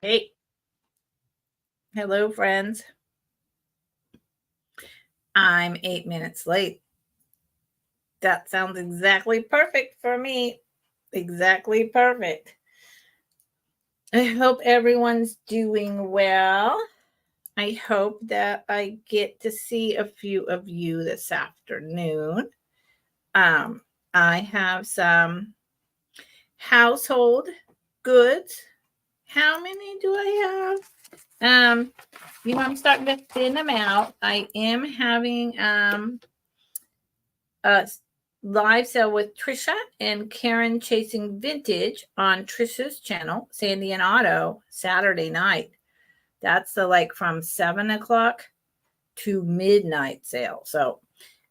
Hey, hello, friends. I'm 8 minutes late. That sounds exactly perfect for me. Exactly perfect. I hope everyone's doing well. I hope that I get to see a few of you this afternoon. Um, I have some household goods. How many do I have? I'm starting to thin them out. I am having a live sale with Trisha and Karen Chasing Vintage on Trisha's channel, Sandy and Otto, Saturday night. That's the like from 7 o'clock to midnight sale. So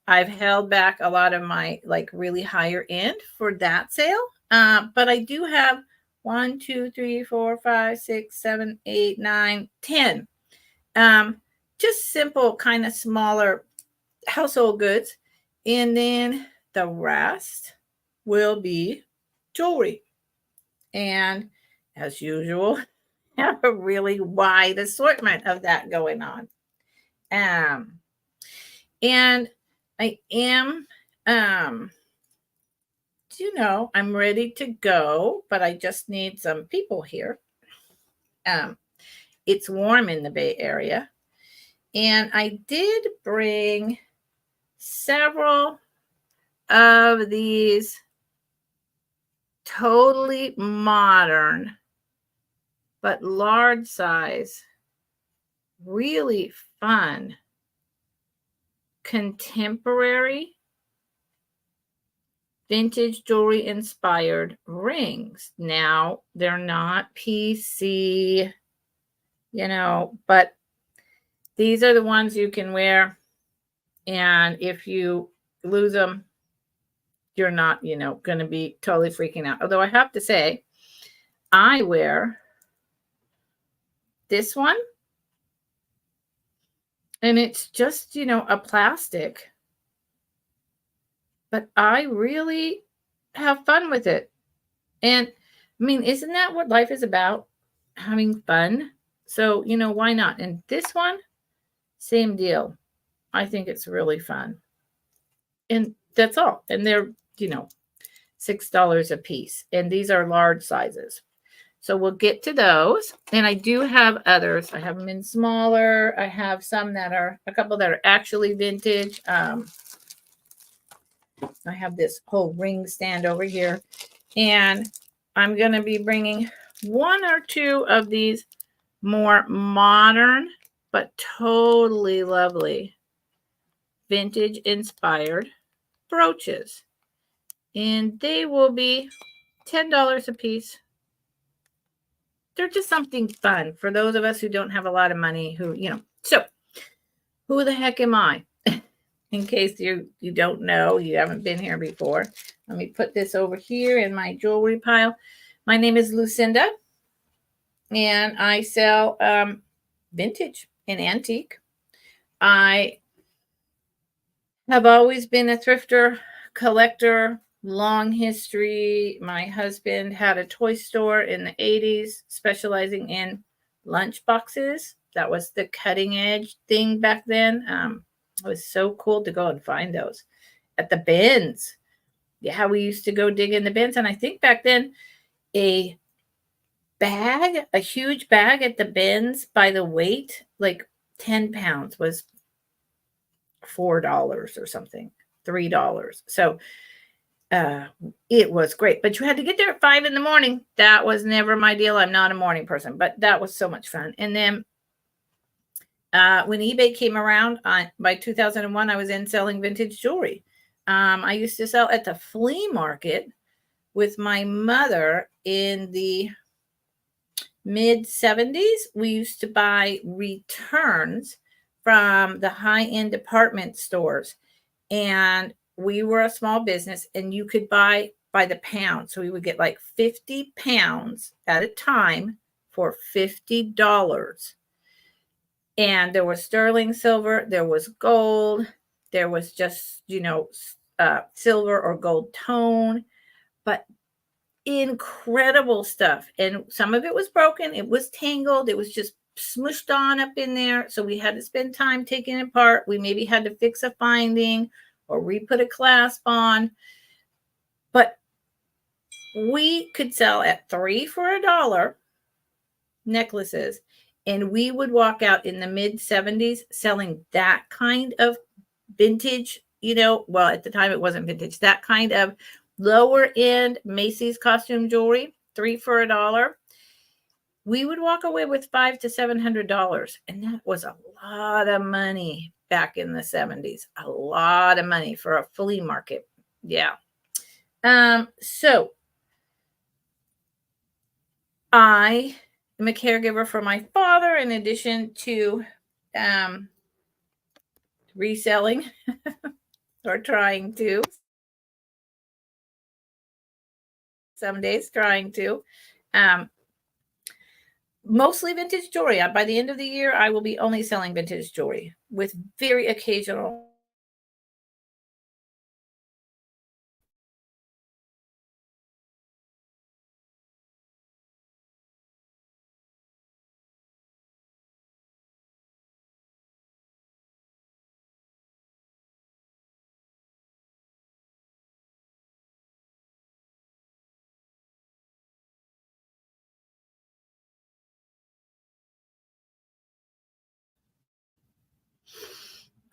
I've held back a lot of my like really higher end for that sale. But I do have 1, 2, 3, 4, 5, 6, 7, 8, 9, 10. Just simple, kind of smaller household goods. And then the rest will be jewelry. And as usual, have a really wide assortment of that going on. And I am, I'm ready to go, but I just need some people here. It's warm in the Bay Area. And I did bring several of these totally modern but large size, really fun contemporary vintage jewelry inspired rings. Now they're not PC, but these are the ones you can wear, and if you lose them, you're not going to be totally freaking out. Although I have to say, I wear this one, and it's just a plastic, but I really have fun with it. And I mean, isn't that what life is about? Having fun. So why not? And this one, same deal. I think it's really fun. And that's all. And they're $6 a piece, and these are large sizes. So we'll get to those. And I do have others. I have them in smaller. I have some that are, a couple that are actually vintage. I have this whole ring stand over here. And I'm going to be bringing one or two of these more modern, but totally lovely vintage inspired brooches. And they will be $10 a piece. They're just something fun for those of us who don't have a lot of money, so who the heck am I? In case you don't know, you haven't been here before. Let me put this over here in my jewelry pile. My name is Lucinda, and I sell vintage and antique. I have always been a thrifter, collector, long history. My husband had a toy store in the 80s specializing in lunch boxes. That was the cutting edge thing back then. It was so cool to go and find those at the bins. Yeah, we used to go dig in the bins. And I think back then a huge bag at the bins by the weight, like 10 pounds, was $4 or something, $3. So it was great, but you had to get there at 5 a.m. That was never my deal. I'm not a morning person, but that was so much fun. And then when eBay came around by 2001, I was in selling vintage jewelry. I used to sell at the flea market with my mother in the mid 70s. We used to buy returns from the high-end department stores, and we were a small business, and you could buy by the pound. So we would get like 50 pounds at a time for $50. And there was sterling silver, there was gold, there was just silver or gold tone. But incredible stuff. And some of it was broken. It was tangled. It was just smushed on up in there. So we had to spend time taking it apart. We maybe had to fix a finding or re-put a clasp on. But we could sell at 3 for $1 necklaces, and we would walk out in the mid 70s selling that kind of vintage, well, at the time it wasn't vintage, that kind of lower end Macy's costume jewelry, 3 for $1. We would walk away with $500 to $700, and that was a lot of money back in the 70s. A lot of money for a flea market. Yeah. So I am a caregiver for my father, in addition to reselling or trying to. Some days trying to. Mostly vintage jewelry. By the end of the year, I will be only selling vintage jewelry with very occasional.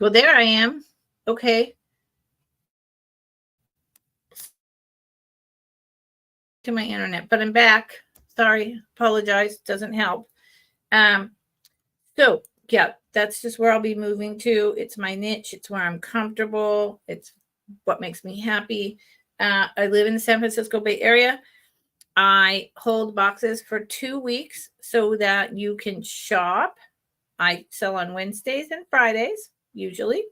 Well, there I am. Okay. To my internet, but I'm back. Sorry, apologize. Doesn't help. So yeah, that's just where I'll be moving to. It's my niche. It's where I'm comfortable. It's what makes me happy. I live in the San Francisco Bay Area. I hold boxes for 2 weeks so that you can shop. I sell on Wednesdays and Fridays, usually.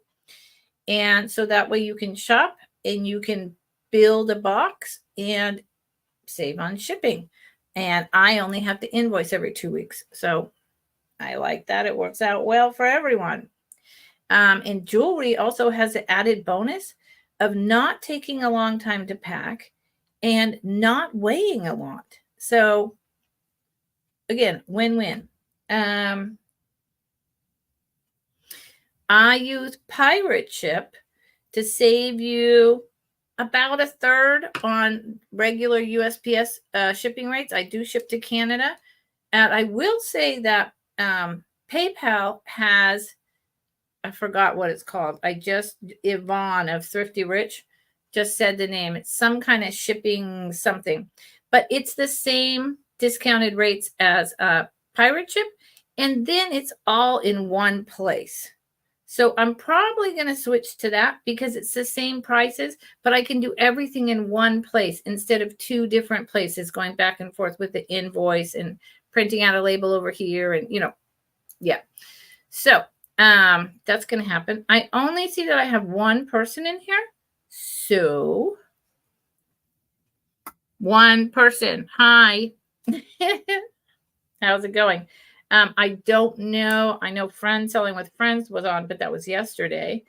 And so that way you can shop and you can build a box and save on shipping. And I only have to invoice every 2 weeks. So I like that. It works out well for everyone. And jewelry also has the added bonus of not taking a long time to pack and not weighing a lot. So again, win-win. I use pirate ship to save you about a third on regular USPS shipping rates. I do ship to Canada. And I will say that PayPal has, I forgot what it's called. Yvonne of Thrifty Rich just said the name. It's some kind of shipping something, but it's the same discounted rates as pirate ship. And then it's all in one place. So I'm probably going to switch to that because it's the same prices, but I can do everything in one place instead of 2 different places, going back and forth with the invoice and printing out a label over here. And, yeah. So that's going to happen. I only see that I have one person in here. So one person. Hi. How's it going? I don't know. I know Friends Selling with Friends was on, but that was yesterday.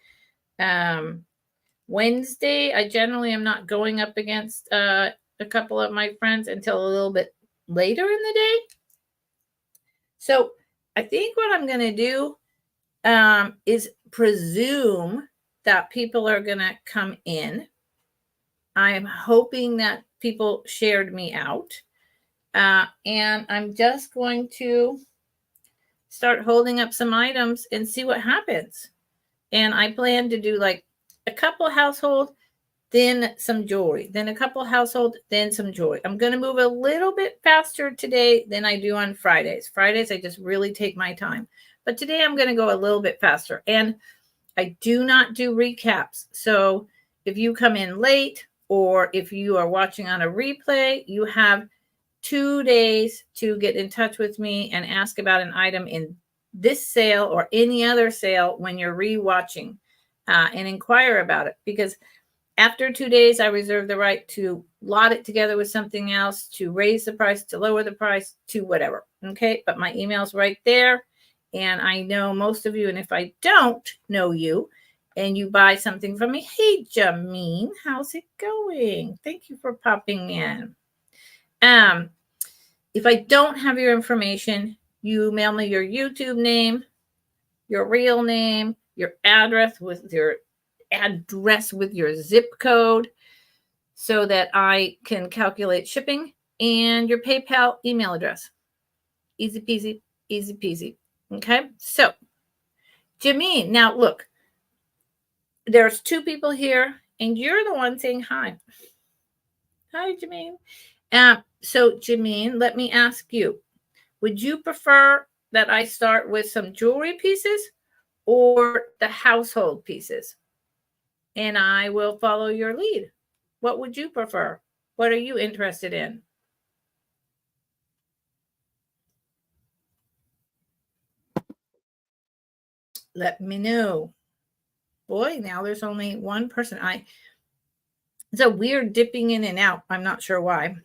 Wednesday, I generally am not going up against a couple of my friends until a little bit later in the day. So I think what I'm going to do is presume that people are going to come in. I'm hoping that people shared me out. And I'm just going to start holding up some items and see what happens. And I plan to do like a couple household, then some jewelry, then a couple household, then some jewelry. I'm going to move a little bit faster today than I do on Fridays. Fridays, I just really take my time. But today I'm going to go a little bit faster. And I do not do recaps. So if you come in late or if you are watching on a replay, you have 2 days to get in touch with me and ask about an item in this sale or any other sale when you're rewatching and inquire about it. Because after 2 days, I reserve the right to lot it together with something else, to raise the price, to lower the price, to whatever. Okay, but my email's right there. And I know most of you, and if I don't know you and you buy something from me, hey, Jameen, how's it going? Thank you for popping in. If I don't have your information, you mail me your YouTube name, your real name, your address with your zip code so that I can calculate shipping, and your PayPal email address. Easy peasy, easy peasy. Okay, so Jameen, now look, there's two people here, and you're the one saying hi. Hi, Jameen. So Jameen, let me ask you, would you prefer that I start with some jewelry pieces or the household pieces? And I will follow your lead. What would you prefer? What are you interested in? Let me know. Boy, now there's only one person. It's a weird dipping in and out. I'm not sure why.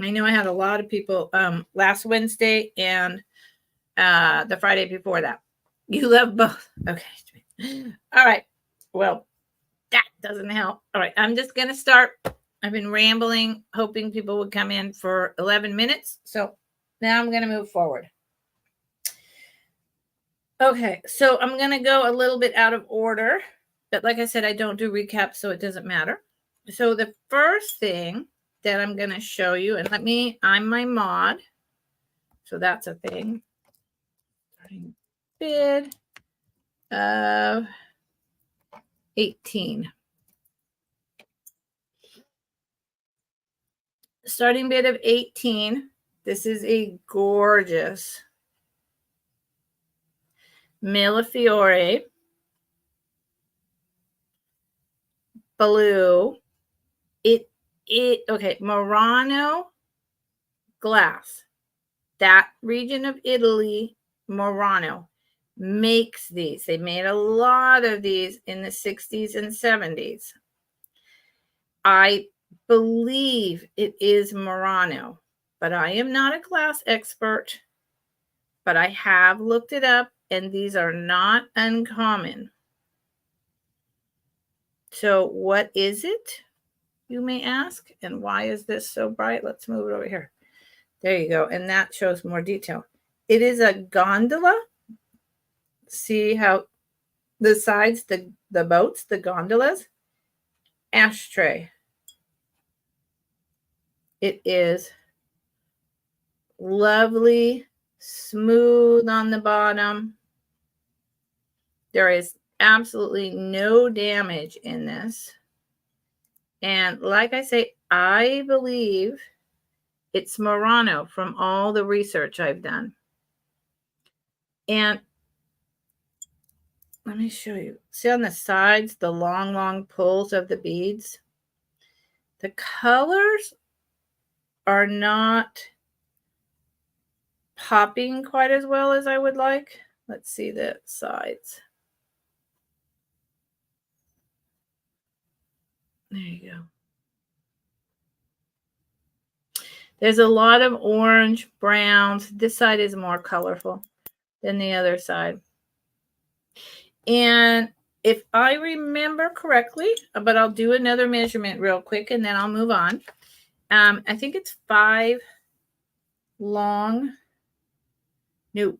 I know I had a lot of people last Wednesday and the Friday before that. You love both. Okay. All right. Well, that doesn't help. All right. I'm just going to start. I've been rambling, hoping people would come in for 11 minutes. So now I'm going to move forward. Okay. So I'm going to go a little bit out of order. But like I said, I don't do recaps, so it doesn't matter. So the first thing that I'm going to show you, and I'm my mod. So that's a thing. Starting bid of 18. Starting bid of 18. This is a gorgeous Millefiore blue. Okay, Murano glass. That region of Italy, Murano, makes these. They made a lot of these in the 60s and 70s. I believe it is Murano, but I am not a glass expert, but I have looked it up, and these are not uncommon. So what is it, you may ask, and why is this so bright? Let's move it over here. There you go, and that shows more detail. It is a gondola. See how the sides, the boats, the gondolas, ashtray. It is lovely, smooth on the bottom. There is absolutely no damage in this. And like I say, I believe it's Murano from all the research I've done. And let me show you. See on the sides, the long pulls of the beads? The colors are not popping quite as well as I would like. Let's see the sides. There you go. There's a lot of orange, browns. This side is more colorful than the other side. And if I remember correctly, but I'll do another measurement real quick and then I'll move on. I think it's 5 long. No,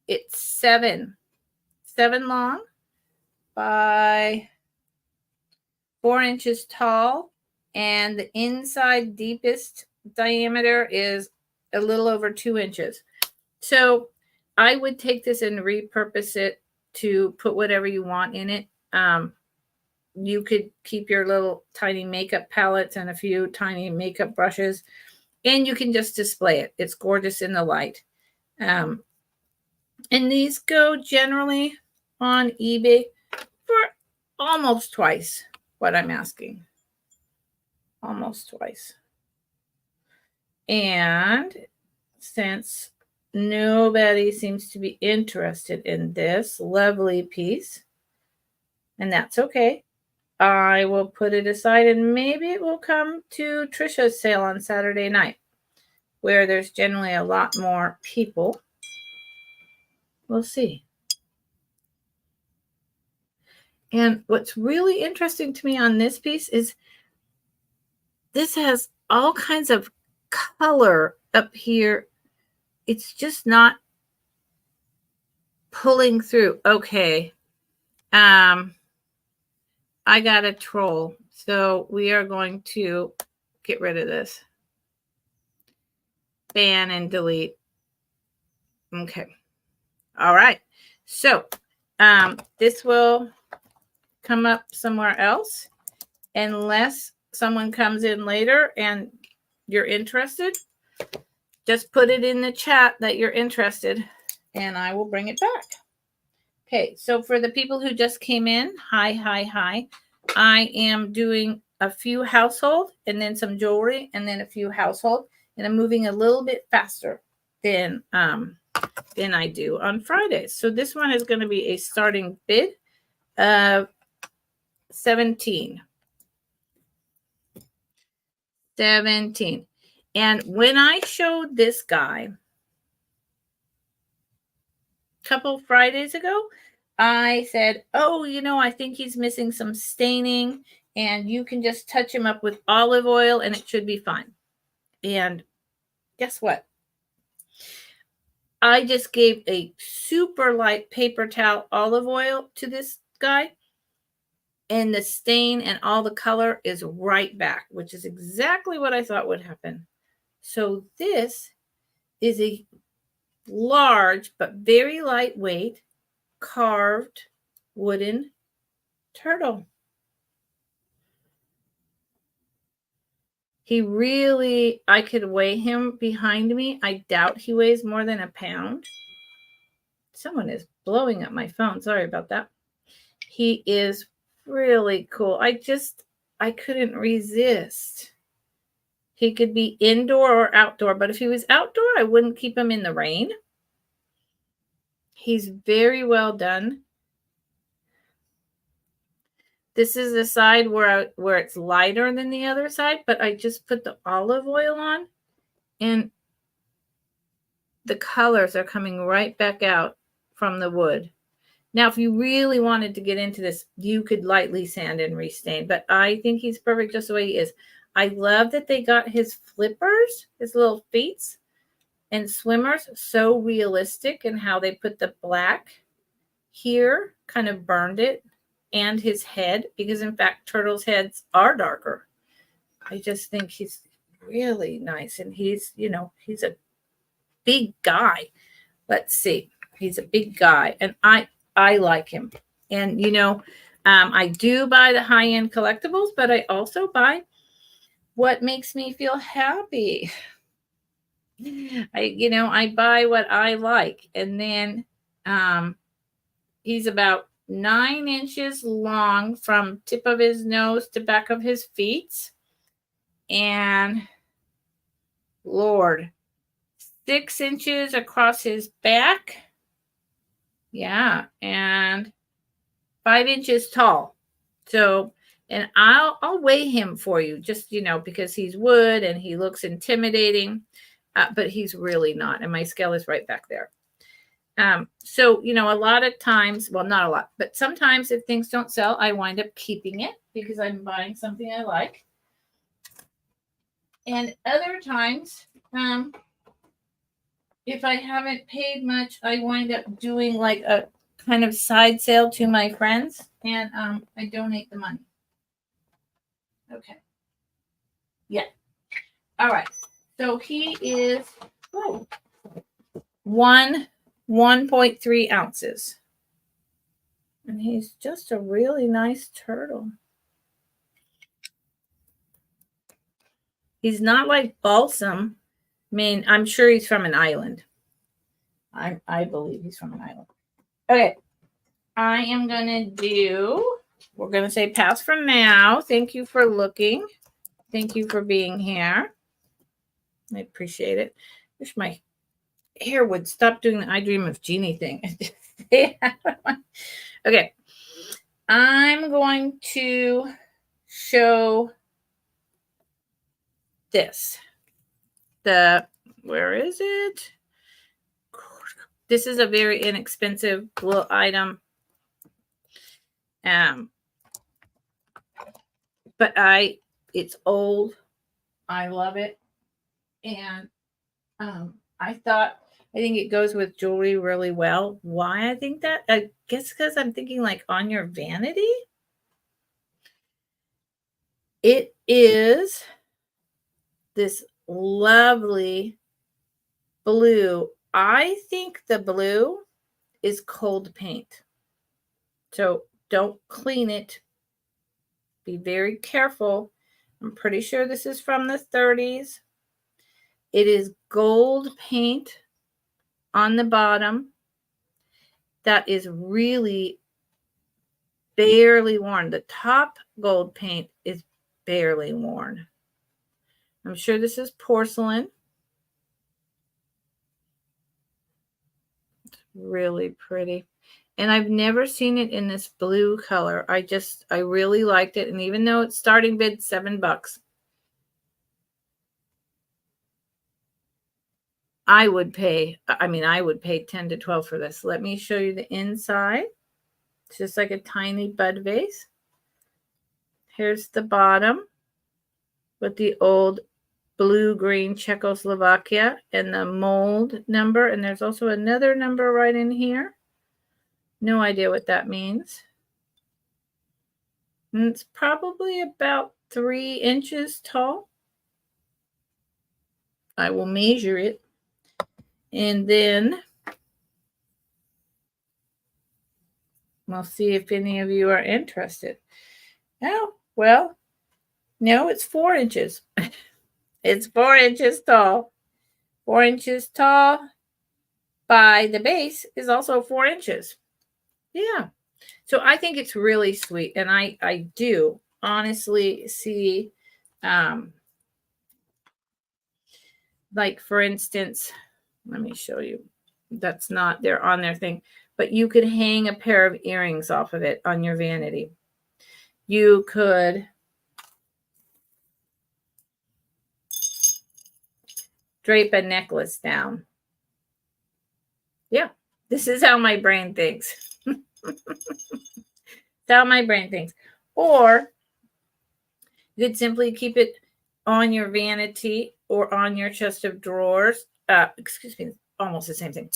it's 7 long by 4 inches tall, and the inside deepest diameter is a little over 2 inches. So I would take this and repurpose it to put whatever you want in it. You could keep your little tiny makeup palettes and a few tiny makeup brushes, and you can just display it. It's gorgeous in the light. And these go generally on eBay for almost twice what I'm asking. Almost twice. And since nobody seems to be interested in this lovely piece, and that's okay, I will put it aside, and maybe it will come to Trisha's sale on Saturday night, where there's generally a lot more people. We'll see. And what's really interesting to me on this piece is this has all kinds of color up here, it's just not pulling through. Okay. I got a troll. So we are going to get rid of this. Ban and delete. Okay. All right. So this will come up somewhere else unless someone comes in later and you're interested. Just put it in the chat that you're interested and I will bring it back. Okay, so for the people who just came in, hi. I am doing a few household and then some jewelry and then a few household, and I'm moving a little bit faster than I do on Fridays. So this one is going to be a starting bid of 17. And when I showed this guy a couple Fridays ago, I said, oh, I think he's missing some staining, and you can just touch him up with olive oil and it should be fine. And guess what? I just gave a super light paper towel olive oil to this guy, and the stain and all the color is right back, which is exactly what I thought would happen. So this is a large but very lightweight carved wooden turtle. He really, I could weigh him behind me. I doubt he weighs more than a pound. Someone is blowing up my phone. Sorry about that. He is really cool. I couldn't resist. He could be indoor or outdoor, but if he was outdoor, I wouldn't keep him in the rain. He's very well done. This is the side where it's lighter than the other side, but I just put the olive oil on and the colors are coming right back out from the wood. Now, if you really wanted to get into this, you could lightly sand and restain, but I think he's perfect just the way he is. I love that they got his flippers, his little feet and swimmers, so realistic, and how they put the black here, kind of burned it, and his head, because in fact, turtles' heads are darker. I just think he's really nice, and he's a big guy. Let's see. He's a big guy, and I like him. And, I do buy the high-end collectibles, but I also buy what makes me feel happy. I buy what I like. And then he's about 9 inches long from tip of his nose to back of his feet. And, Lord, 6 inches across his back. Yeah, and 5 inches tall. So, and I'll weigh him for you, just, because he's wood and he looks intimidating, but he's really not. And my scale is right back there. So, a lot of times, well, not a lot, but sometimes if things don't sell, I wind up keeping it because I'm buying something I like. And other times, if I haven't paid much, I wind up doing like a kind of side sale to my friends, and I donate the money. Okay. Yeah. All right. So he is 1.3 ounces. And he's just a really nice turtle. He's not like balsam. I mean, I'm sure he's from an island. I believe he's from an island. Okay. I am going to we're going to say pass for now. Thank you for looking. Thank you for being here. I appreciate it. Wish my hair would stop doing the I Dream of Jeannie thing. Okay. I'm going to show this. Where is it? This is a very inexpensive little item. But it's old. I love it. And I think it goes with jewelry really well. Why I think that? I guess because I'm thinking like on your vanity. It is this lovely blue. I think the blue is cold paint. So don't clean it. Be very careful. I'm pretty sure this is from the 30s. It is gold paint on the bottom that is really barely worn. The top gold paint is barely worn. I'm sure this is porcelain. It's really pretty. And I've never seen it in this blue color. I really liked it. And even though it's starting bid $7, I would pay 10 to 12 for this. Let me show you the inside. It's just like a tiny bud vase. Here's the bottom with the old blue-green Czechoslovakia and the mold number. And there's also another number right in here. No idea what that means. And it's probably about 3 inches tall. I will measure it. And then we'll see if any of you are interested. Oh, well, no, it's 4 inches. It's 4 inches tall. 4 inches tall by the base is also 4 inches. Yeah. So I think it's really sweet. And I do honestly see, like, for instance, let me show you. That's not, they're on their thing. But you could hang a pair of earrings off of it on your vanity. You could drape a necklace down. Yeah, this is how my brain thinks. How my brain thinks. Or you could simply keep it on your vanity or on your chest of drawers. Excuse me, almost the same thing.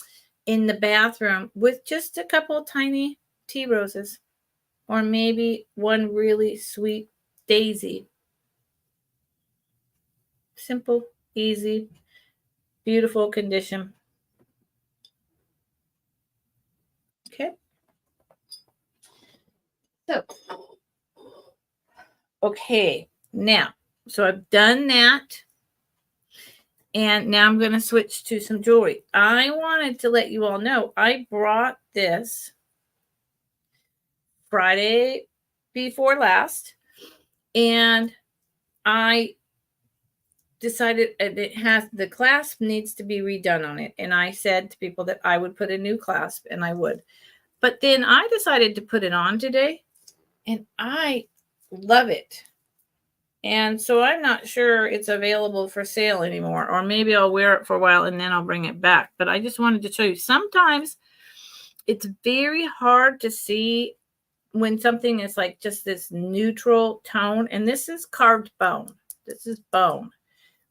In the bathroom with just a couple of tiny tea roses, or maybe one really sweet daisy. Simple, easy, beautiful condition. Okay. So, okay, now, so I've done that. And now I'm going to switch to some jewelry. I wanted to let you all know I brought this Friday before last. And I decided it has, the clasp needs to be redone on it. And I said to people that I would put a new clasp, and I would. But then I decided to put it on today, and I love it. And so I'm not sure it's available for sale anymore, or maybe I'll wear it for a while and then I'll bring it back. But I just wanted to show you, sometimes it's very hard to see when something is like just this neutral tone. And this is carved bone. This is bone.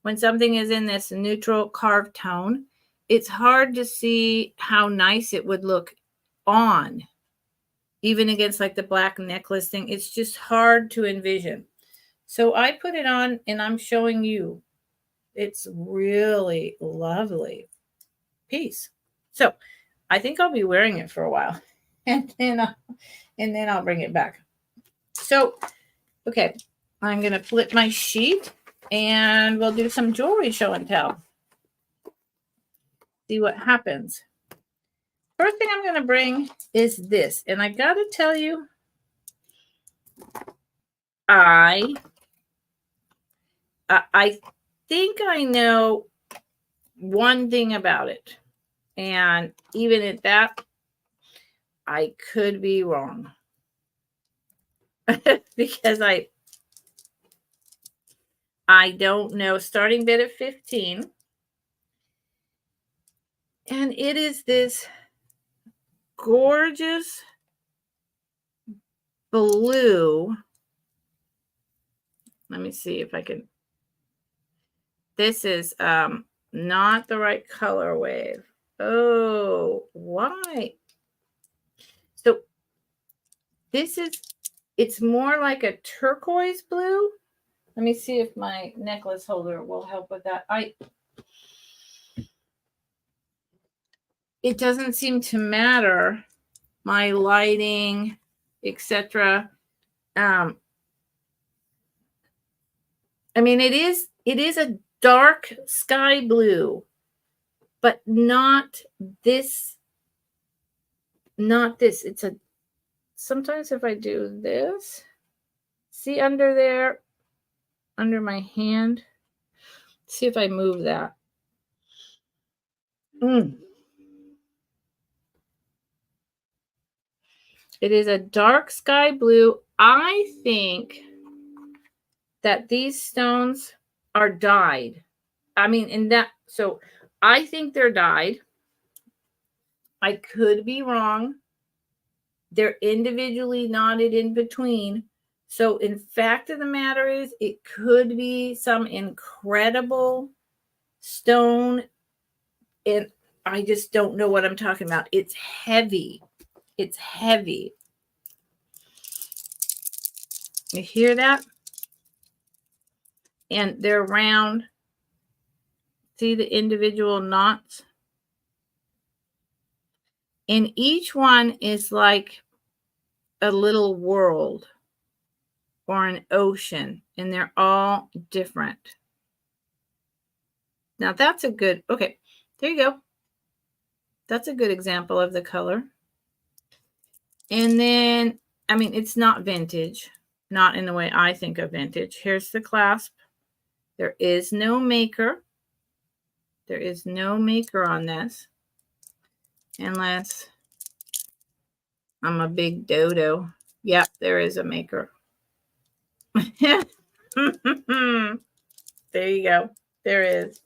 When something is in this neutral carved tone, it's hard to see how nice it would look on, even against like the black necklace thing. It's just hard to envision. So I put it on and I'm showing you. It's really lovely piece. So I think I'll be wearing it for a while and then I'll bring it back. So, okay, I'm going to flip my sheet and we'll do some jewelry show and tell. See what happens. First thing I'm going to bring is this. And I got to tell you, I think I know one thing about it. And even at that, I could be wrong. Because I don't know. Starting bid of 15. And it is this gorgeous blue. Let me see if I can. This is not the right color wave. Oh, why? So this is, it's more like a turquoise blue. Let me see if my necklace holder will help with that. It doesn't seem to matter, my lighting, etc. I mean, it is a dark sky blue, but not this. Not this. It's a, sometimes if I do this, see under there, under my hand, see if I move that. It is a dark sky blue. I think that these stones are dyed. I mean, in that, so I think they're dyed. I could be wrong. They're individually knotted in between. So, in fact of the matter is, it could be some incredible stone. And I just don't know what I'm talking about. It's heavy. It's heavy. You hear that? And they're round. See the individual knots? And each one is like a little world or an ocean, and they're all different. Now that's a good, okay, there you go. That's a good example of the color. And then, I mean, it's not vintage, not in the way I think of vintage. Here's the clasp. There is no maker. There is no maker on this, unless I'm a big dodo. Yep, there is a maker. There you go. There is.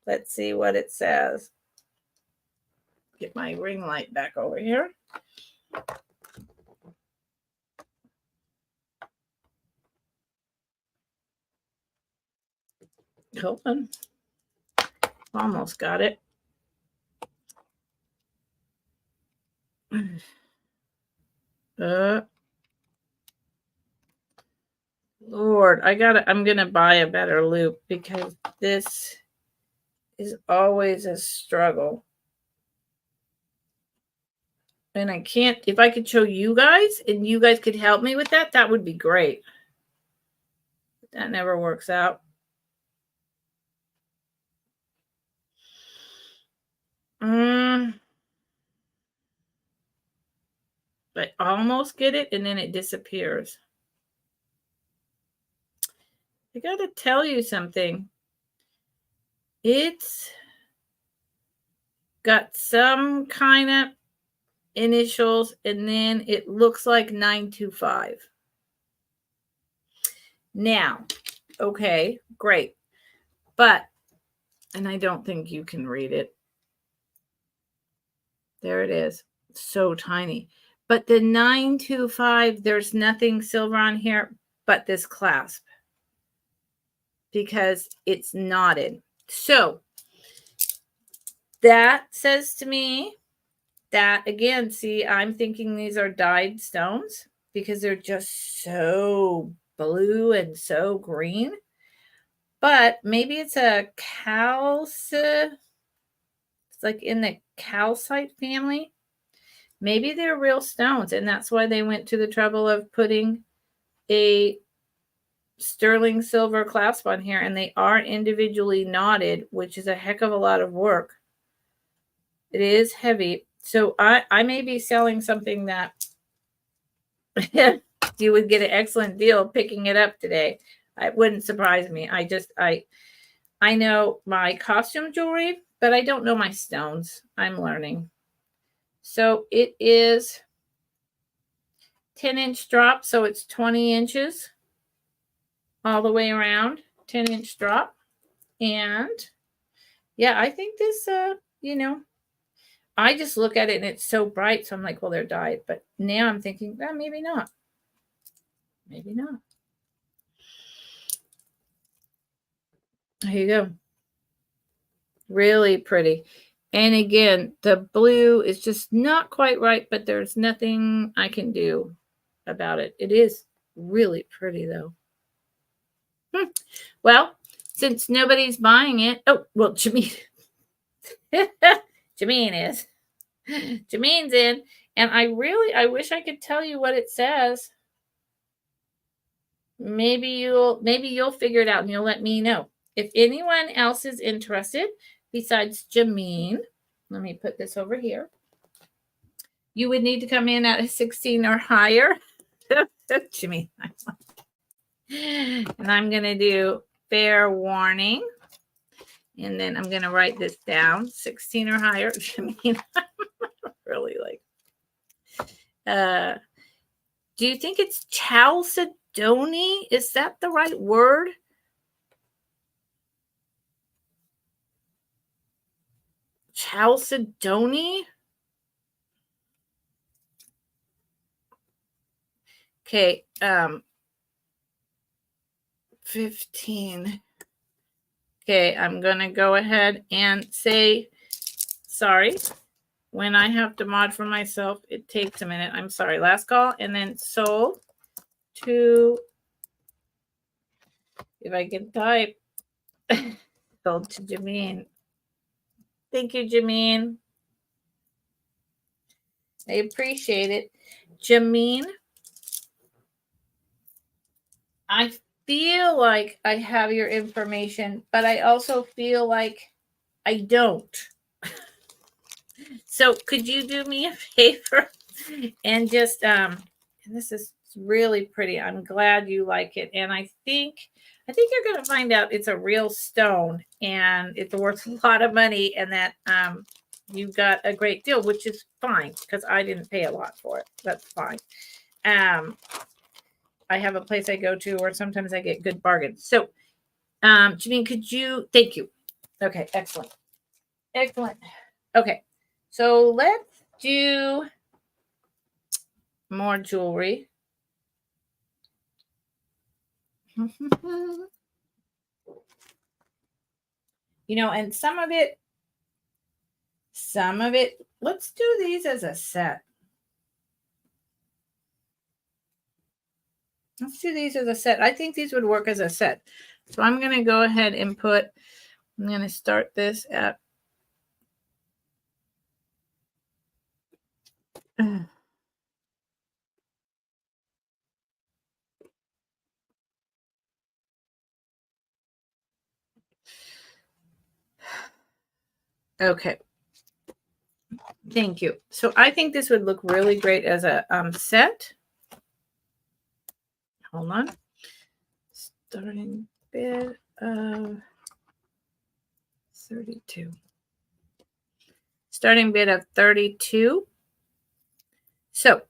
Let's see what it says. Get my ring light back over here. Hold on. Almost got it. Lord, I'm gonna buy a better loop, because this is always a struggle. And I can't, if I could show you guys and you guys could help me with that, that would be great. That never works out. I almost get it, and then it disappears. I gotta tell you something. It's got some kind of initials, and then it looks like 925. Now, okay, great. But, and I don't think you can read it. There it is. So tiny. But the 925, there's nothing silver on here but this clasp, because it's knotted. So that says to me that, again, see, I'm thinking these are dyed stones because they're just so blue and so green. But maybe it's a it's like in the calcite family. Maybe they're real stones, and that's why they went to the trouble of putting a sterling silver clasp on here, and they are individually knotted, which is a heck of a lot of work. It is heavy. So I may be selling something that you would get an excellent deal picking it up today. It wouldn't surprise me. I know my costume jewelry, but I don't know my stones. I'm learning. So it is 10-inch drop, so it's 20 inches all the way around, 10-inch drop. And yeah, I think this, I just look at it and it's so bright. So I'm like, well, they're dyed. But now I'm thinking, maybe not. Maybe not. There you go. Really pretty. And again, the blue is just not quite right, but there's nothing I can do about it. It is really pretty though. Well, since nobody's buying it, oh, well, Jameen, Jameen is. Jameen's in. And I wish I could tell you what it says. Maybe you'll figure it out and you'll let me know. If anyone else is interested besides Jameen, let me put this over here. You would need to come in at a 16 or higher. Jameen. And I'm going to do fair warning. And then I'm going to write this down, 16 or higher. Jameen, I'm really like. Do you think it's Chalcedony? Is that the right word? Chalcedony? Okay, 15. Okay, I'm going to go ahead and say sorry. When I have to mod for myself, it takes a minute. I'm sorry. Last call. And then sold to, if I can type, sold to Jameen. Thank you, Jameen. I appreciate it. Jameen, I feel like I have your information, but I also feel like I don't. So could you do me a favor and just and this is really pretty. I'm glad you like it. And I think you're going to find out it's a real stone and it's worth a lot of money and that you got a great deal, which is fine because I didn't pay a lot for it. That's fine. I have a place I go to where sometimes I get good bargains. So, Janine, could you? Thank you. Okay, excellent. Excellent. Okay, so let's do more jewelry. You know, and some of it, let's do these as a set. Let's do these as a set. I think these would work as a set. So I'm going to go ahead and I'm going to start this at okay. Thank you. So I think this would look really great as a set. Hold on. Starting bid of 32. Starting bid of 32. So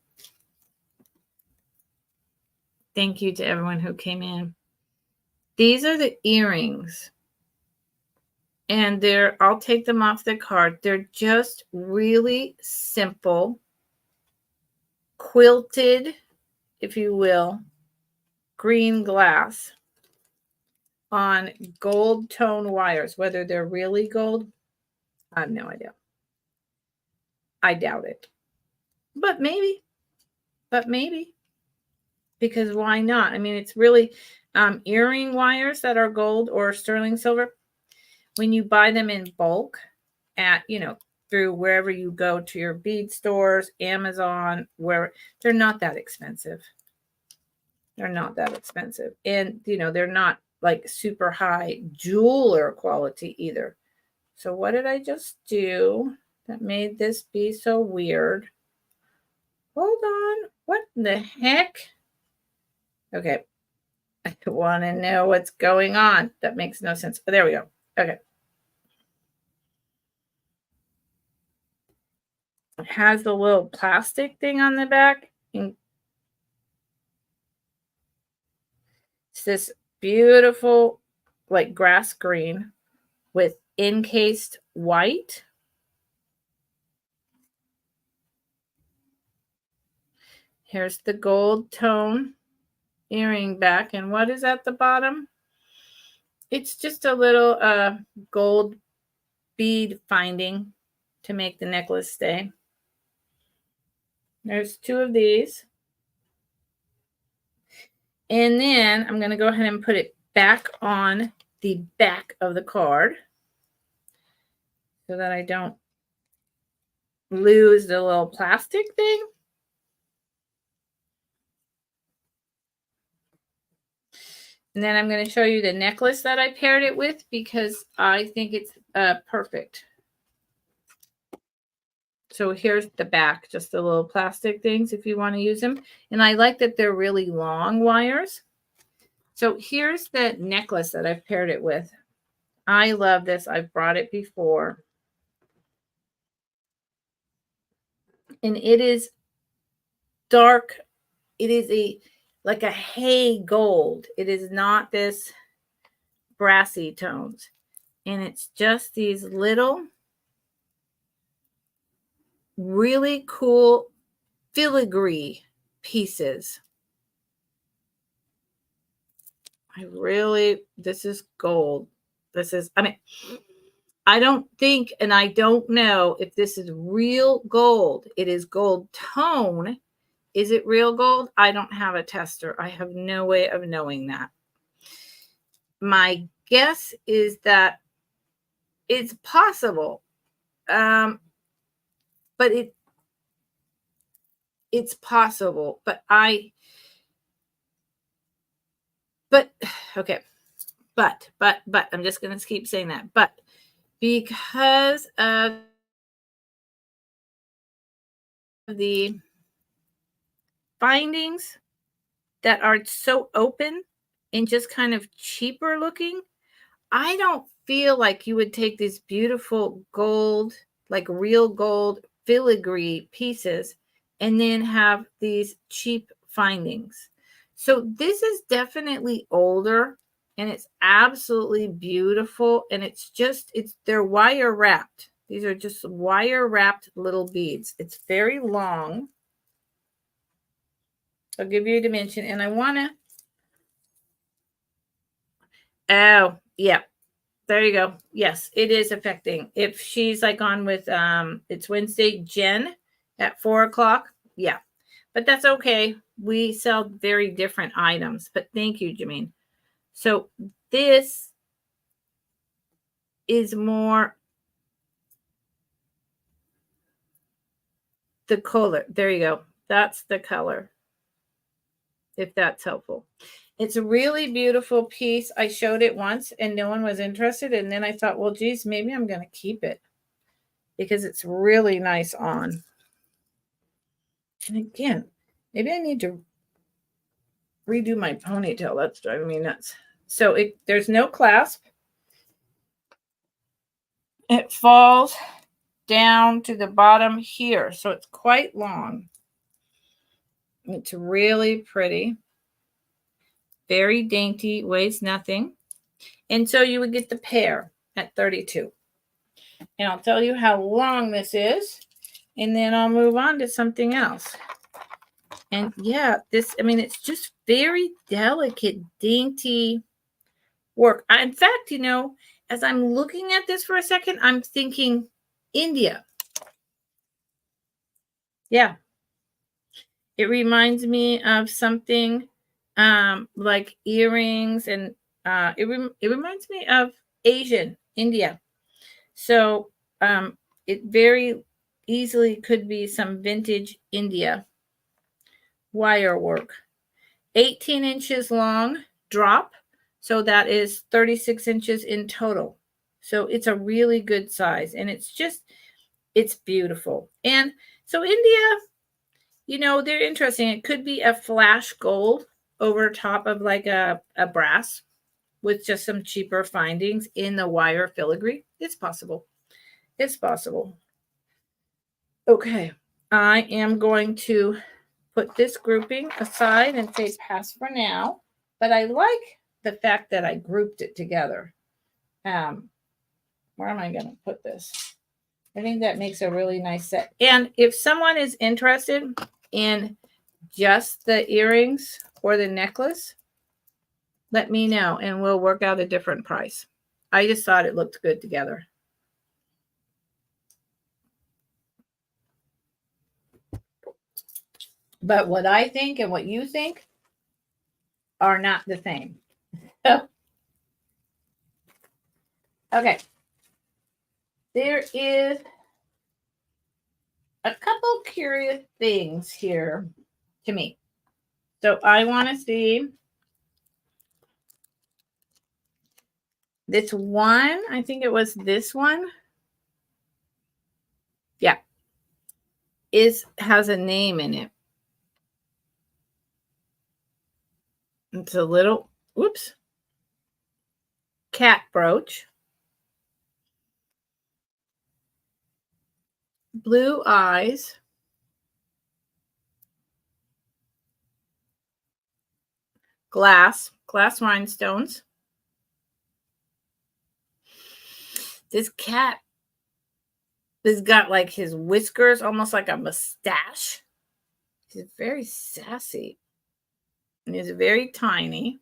thank you to everyone who came in. These are the earrings. And I'll take them off the card. They're just really simple, quilted, if you will, green glass on gold tone wires. Whether they're really gold, I have no idea. I doubt it. But maybe. Because why not? I mean, it's really earring wires that are gold or sterling silver. When you buy them in bulk at, through wherever you go to your bead stores, Amazon, where they're not that expensive. They're not that expensive. And, they're not like super high jeweler quality either. So what did I just do that made this be so weird? Hold on. What the heck? Okay. I want to know what's going on. That makes no sense. But there we go. Okay. It has the little plastic thing on the back. It's this beautiful, like grass green with encased white. Here's the gold tone earring back. And what is at the bottom? It's just a little gold bead finding to make the necklace stay. There's 2 of these. And then I'm going to go ahead and put it back on the back of the card so that I don't lose the little plastic thing. And then I'm going to show you the necklace that I paired it with because I think it's perfect. So here's the back, just the little plastic things if you want to use them. And I like that they're really long wires. So here's the necklace that I've paired it with. I love this. I've brought it before. And it is dark. It is like a hay gold. It is not this brassy tones. And it's just these little really cool filigree pieces. This is gold. I don't think, and I don't know if this is real gold. It is gold tone. Is it real gold? I don't have a tester. I have no way of knowing that. My guess is that it's possible. But it's possible. Okay. But I'm just going to keep saying that. But because of the findings that are so open and just kind of cheaper looking, I don't feel like you would take these beautiful gold, like real gold filigree pieces and then have these cheap findings. So this is definitely older and it's absolutely beautiful. And they're wire wrapped. These are just wire wrapped little beads. It's very long. I'll give you a dimension and I want to, oh, yeah. There you go. Yes, it is affecting. If she's like on with, it's Wednesday, Jen at 4:00. Yeah, but that's okay. We sell very different items, but thank you, Jameen. So this is more the color. There you go. That's the color, if that's helpful. It's a really beautiful piece. I showed it once and no one was interested. And then I thought, well, geez, maybe I'm going to keep it because it's really nice on. And again, maybe I need to redo my ponytail. That's driving me nuts. So there's no clasp. It falls down to the bottom here. So it's quite long. It's really pretty. Very dainty, weighs nothing. And so you would get the pair at 32. And I'll tell you how long this is. And then I'll move on to something else. And yeah, it's just very delicate, dainty work. In fact, as I'm looking at this for a second, I'm thinking India. Yeah. It reminds me of something like earrings, and it reminds me of Asian, India. So it very easily could be some vintage India wire work. 18 inches long drop. So that is 36 inches in total. So it's a really good size. And it's beautiful. And so India, they're interesting. It could be a flash gold over top of like a brass with just some cheaper findings in the wire filigree. It's possible. It's possible. Okay. I am going to put this grouping aside and say pass for now. But I like the fact that I grouped it together. Where am I going to put this? I think that makes a really nice set. And if someone is interested in just the earrings or the necklace, let me know and we'll work out a different price. I just thought it looked good together. But what I think and what you think are not the same. Okay. There is a couple curious things here to me. So I want to see this one. I think it was this one. Yeah. Has a name in it. It's a little, whoops, cat brooch. Blue eyes. Glass rhinestones. This cat has got like his whiskers, almost like a mustache. He's very sassy. And he's very tiny.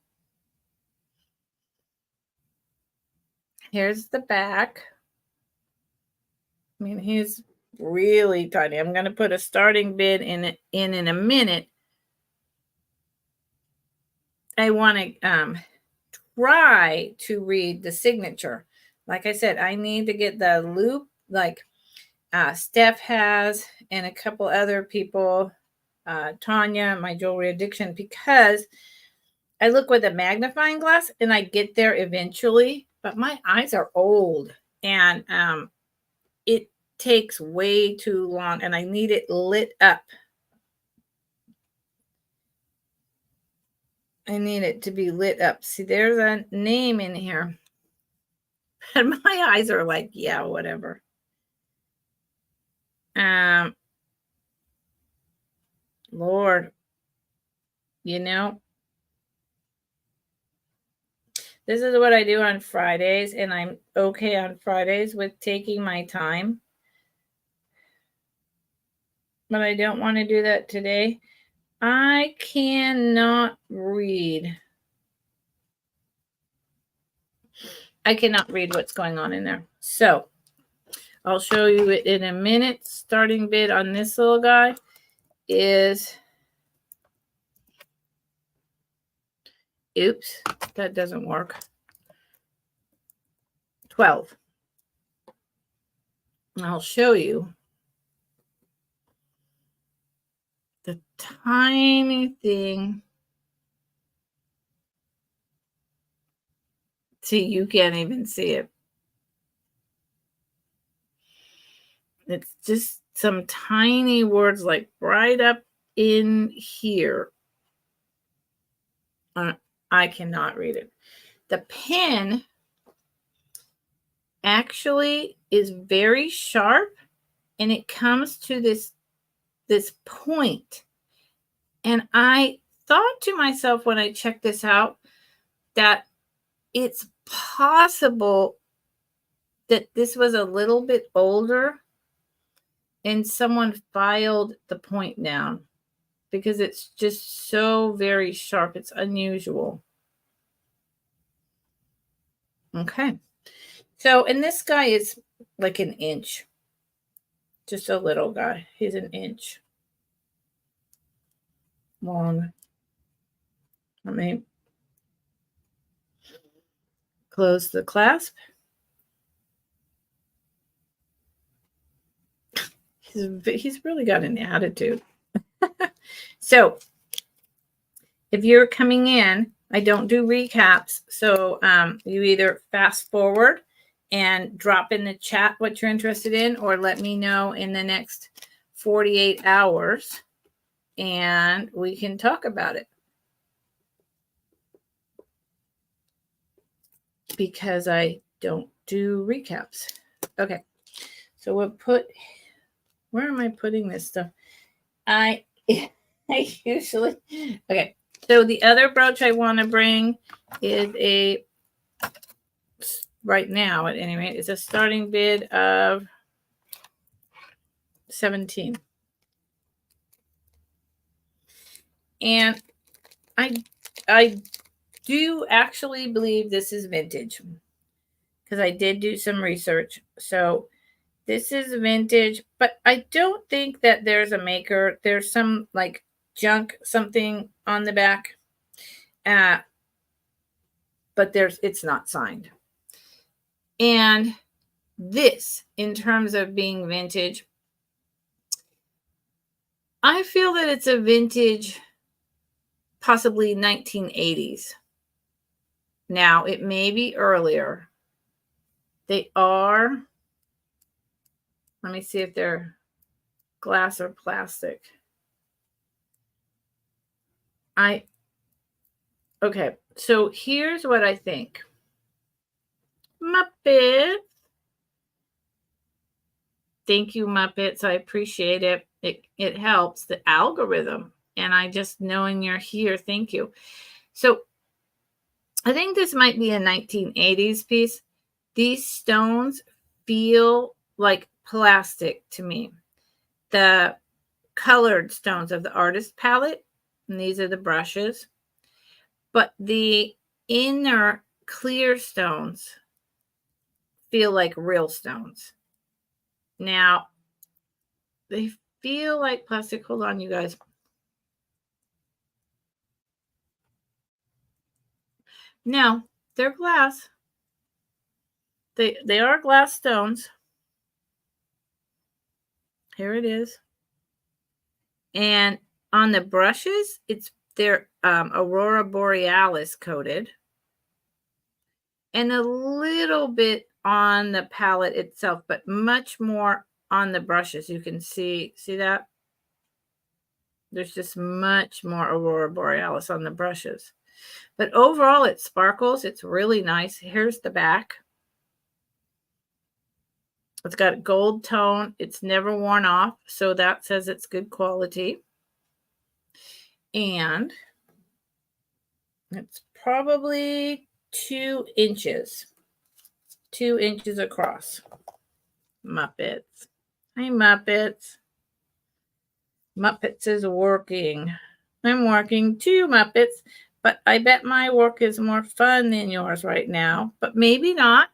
Here's the back. I mean, he's really tiny. I'm going to put a starting bid in a minute. I want to try to read the signature. Like I said, I need to get the loop like Steph has and a couple other people, Tanya, my jewelry addiction, because I look with a magnifying glass and I get there eventually, but my eyes are old and it takes way too long and I need it lit up. I need it to be lit up. See, there's a name in here. And my eyes are like, yeah, whatever. Lord, you know, this is what I do on Fridays, and I'm okay on Fridays with taking my time. But I don't want to do that today. I cannot read. I cannot read what's going on in there. So I'll show you it in a minute. Starting bid on this little guy is, oops, that doesn't work. 12. I'll show you the tiny thing. See, you can't even see it. It's just some tiny words like right up in here. I cannot read it. The pen actually is very sharp and it comes to this point. And I thought to myself when I checked this out that it's possible that this was a little bit older and someone filed the point down because it's just so very sharp. It's unusual. Okay. So, and this guy is like an inch. Just a little guy. He's an inch long. Let me close the clasp. He's really got an attitude. So, if you're coming in, I don't do recaps. So, you either fast forward and drop in the chat what you're interested in, or let me know in the next 48 hours and we can talk about it. Because I don't do recaps. Okay. So we'll put, where am I putting this stuff? I usually, okay. So the other brooch I want to bring is right now at any rate, it's a starting bid of 17. And I do you actually believe this is vintage? Because I did do some research. So this is vintage, but I don't think that there's a maker. There's some like junk something on the back. But it's not signed. And this, in terms of being vintage, I feel that it's a vintage, possibly 1980s. Now, it may be earlier. They are, let me see if they're glass or plastic. Okay, so here's what I think. Muppets. Thank you, Muppets. I appreciate it. It helps the algorithm. And I just knowing you're here, thank you. So I think this might be a 1980s piece. These stones feel like plastic to me. The colored stones of the artist palette, and these are the brushes. But the inner clear stones feel like real stones. Now, they feel like plastic. Hold on, you guys. No, they're glass. They are glass stones. Here it is. And on the brushes, they're Aurora Borealis coated. And a little bit on the palette itself, but much more on the brushes. You can see that? There's just much more Aurora Borealis on the brushes. But overall, it sparkles. It's really nice. Here's the back. It's got a gold tone. It's never worn off, so that says it's good quality. And it's probably 2 inches. 2 inches across. Muppets. Hi, Muppets. Muppets is working. I'm working too, Muppets. But I bet my work is more fun than yours right now. But maybe not.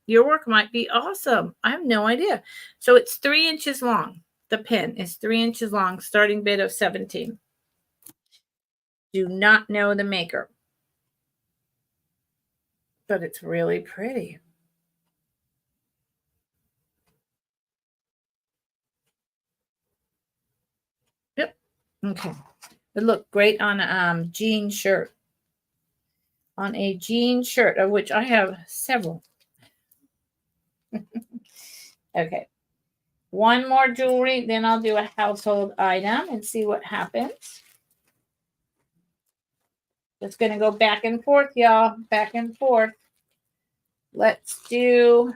Your work might be awesome. I have no idea. So it's 3 inches long. The pin is 3 inches long, starting bid of 17. Do not know the maker. But it's really pretty. Yep. Okay. It looked great on a jean shirt. On a jean shirt, of which I have several. Okay. One more jewelry, then I'll do a household item and see what happens. Just going to go back and forth, y'all. Back and forth. Let's do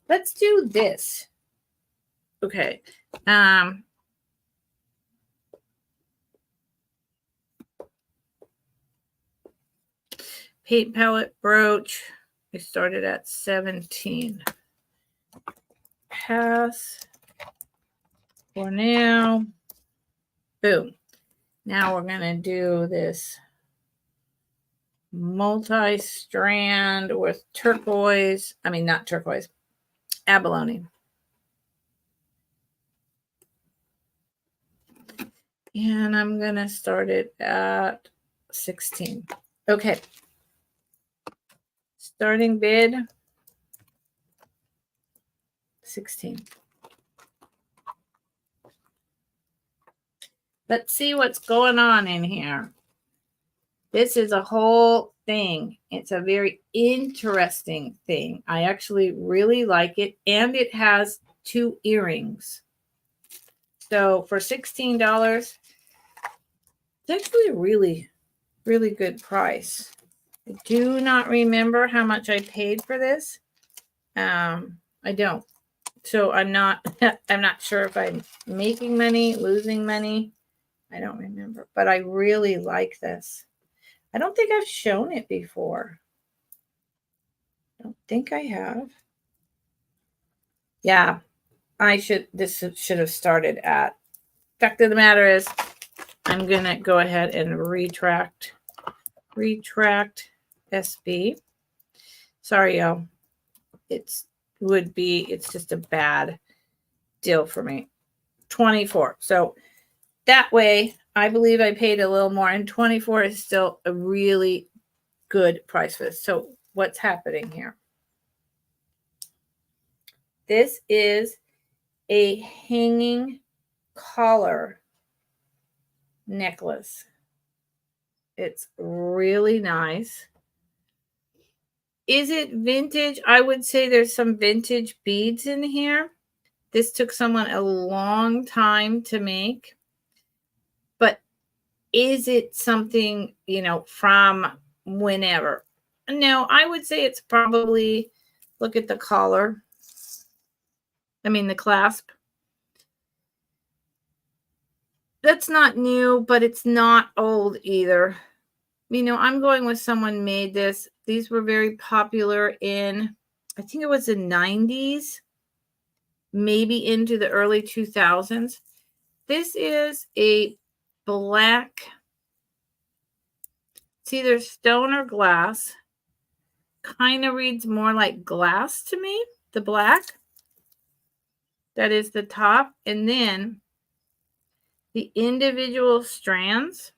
this. Okay. Paint palette brooch. We started at 17. Pass for now. Boom. Now we're going to do this multi-strand with turquoise. I mean, not turquoise. Abalone. And I'm going to start it at 16. Okay. Starting bid 16. Let's see what's going on in here. This is a whole thing. It's a very interesting thing. I actually really like it. And it has 2 earrings. So for $16, it's actually a really, really good price. I do not remember how much I paid for this. I don't. So I'm not sure if I'm making money, losing money. I don't remember, but I really like this. I don't think I've shown it before. I don't think I have. Yeah, this should have started at. Fact of the matter is, I'm going to go ahead and retract retract SB. Sorry, y'all. It's just a bad deal for me. 24. So that way, I believe I paid a little more, and 24 is still a really good price for this. So what's happening here? This is a hanging collar necklace. It's really nice. Is it vintage? I would say there's some vintage beads in here. This took someone a long time to make. But is it something, from whenever? No, I would say it's probably, look at the collar. The clasp. That's not new, but it's not old either. I'm going with someone made this. These were very popular in, I think it was the 90s, maybe into the early 2000s. This is a black, it's either stone or glass. Kind of reads more like glass to me, the black. That is the top. And then the individual strands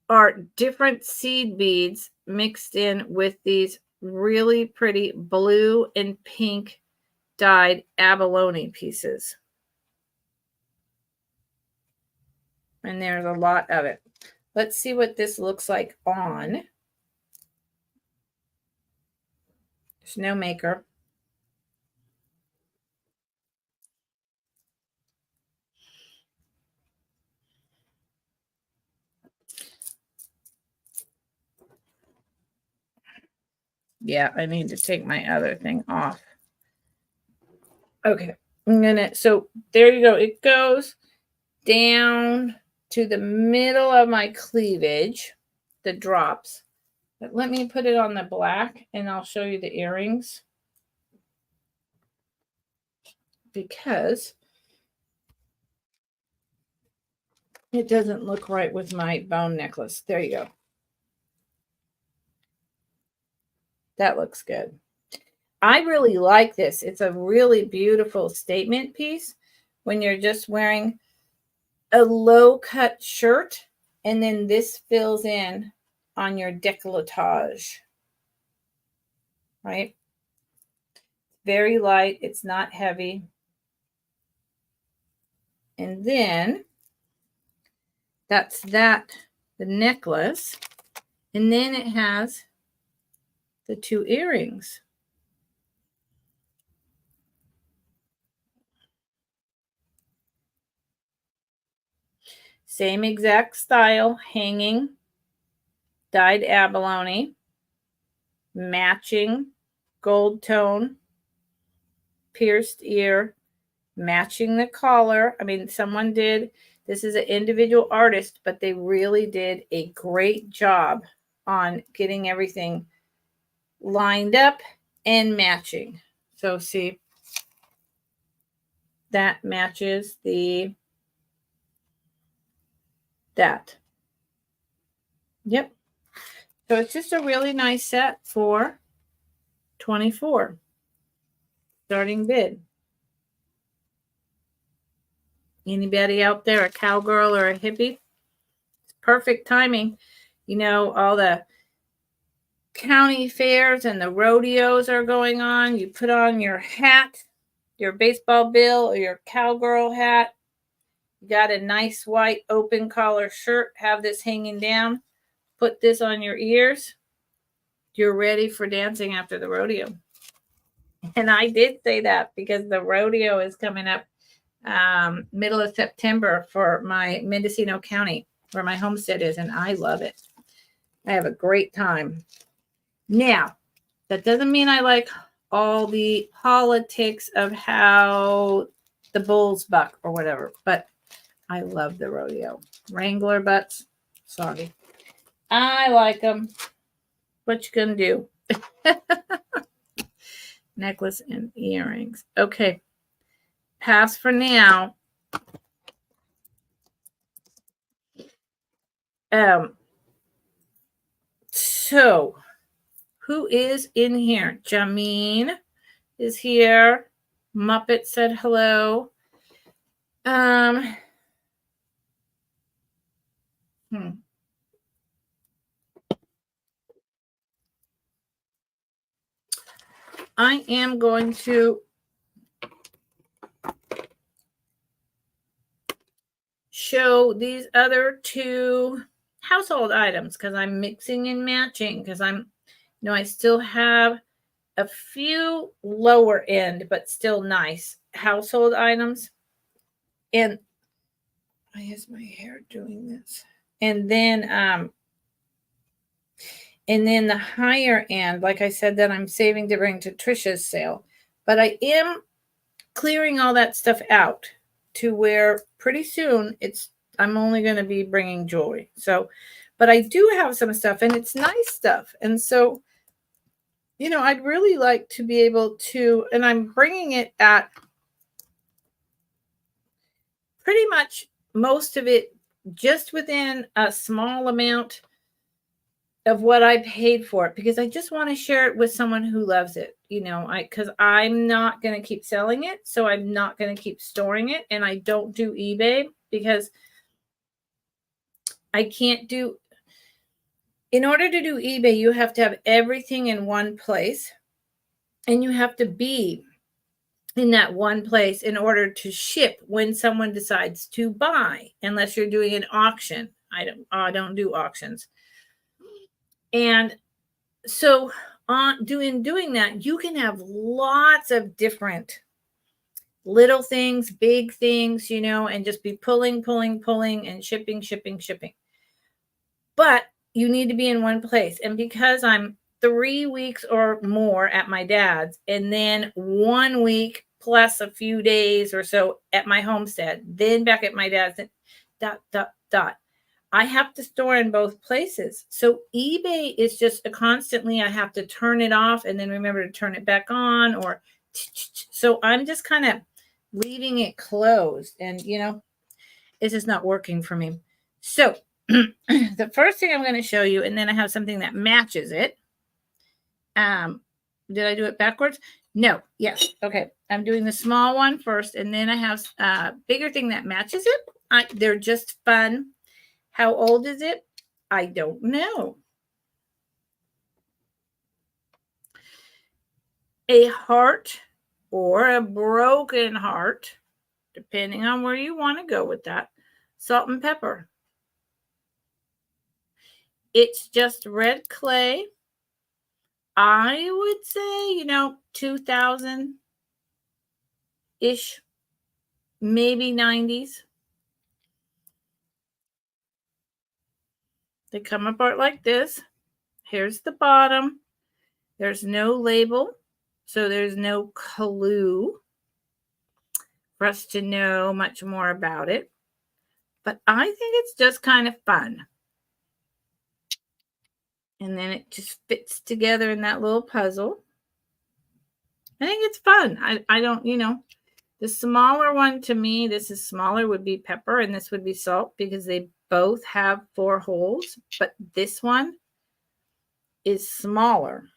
are different seed beads mixed in with these really pretty blue and pink dyed abalone pieces. And there's a lot of it. Let's see what this looks like on. There's no maker. Yeah, I need to take my other thing off. Okay, so there you go. It goes down to the middle of my cleavage, the drops. But let me put it on the black and I'll show you the earrings. Because it doesn't look right with my bone necklace. There you go. That looks good. I really like this. It's a really beautiful statement piece when you're just wearing a low cut shirt and then this fills in on your décolletage, right? Very light. It's not heavy. And then that's the necklace. And then it has the two earrings. Same exact style, hanging, dyed abalone, matching gold tone, pierced ear, matching the collar. Someone did, this is an individual artist, but they really did a great job on getting everything lined up and matching. So see, that matches that. Yep. So it's just a really nice set for $24. Starting bid. Anybody out there, a cowgirl or a hippie? It's perfect timing. All the county fairs and the rodeos are going on. You put on your hat, your baseball bill or your cowgirl hat. You got a nice white open collar shirt. Have this hanging down. Put this on your ears. You're ready for dancing after the rodeo. And I did say that because the rodeo is coming up middle of September for my Mendocino County, where my homestead is, and I love it. I have a great time. Now, that doesn't mean I like all the politics of how the bulls buck or whatever, but I love the rodeo. Wrangler butts, sorry. I like them. What you gonna do? Necklace and earrings. Okay. Pass for now. So who is in here? Jameen is here. Muppet said hello. I am going to show these other two household items because I'm mixing and matching because I still have a few lower end but still nice household items. And why is my hair doing this? And then the higher end, like I said, that I'm saving to bring to Trisha's sale. But I am clearing all that stuff out to where pretty soon I'm only going to be bringing jewelry. So, but I do have some stuff and it's nice stuff. And so, I'd really like to be able to, and I'm bringing it at pretty much most of it just within a small amount of what I paid for it because I just want to share it with someone who loves it, because I'm not going to keep selling it. So I'm not going to keep storing it. And I don't do eBay because I can't do, in order to do eBay, you have to have everything in one place and you have to be in that one place in order to ship when someone decides to buy, unless you're doing an auction. I don't do auctions. And so doing that, you can have lots of different little things, big things, and just be pulling and shipping. But you need to be in one place. And because I'm 3 weeks or more at my dad's and then 1 week plus a few days or so at my homestead, then back at my dad's, I have to store in both places. So eBay is just constantly, I have to turn it off and then remember to turn it back on, so I'm just kind of leaving it closed and, it's just not working for me. So the first thing I'm going to show you, and then I have something that matches it. Did I do it backwards? No. Yes. Okay. I'm doing the small one first, and then I have a bigger thing that matches it. They're just fun. How old is it? I don't know. A heart or a broken heart, depending on where you want to go with that. Salt and pepper. It's just red clay. I would say, 2000-ish, maybe 90s. They come apart like this. Here's the bottom. There's no label, so there's no clue for us to know much more about it. But I think it's just kind of fun. And then it just fits together in that little puzzle. I think it's fun. I don't, the smaller one to me, this is smaller, would be pepper, and this would be salt because they both have 4 holes. But this one is smaller.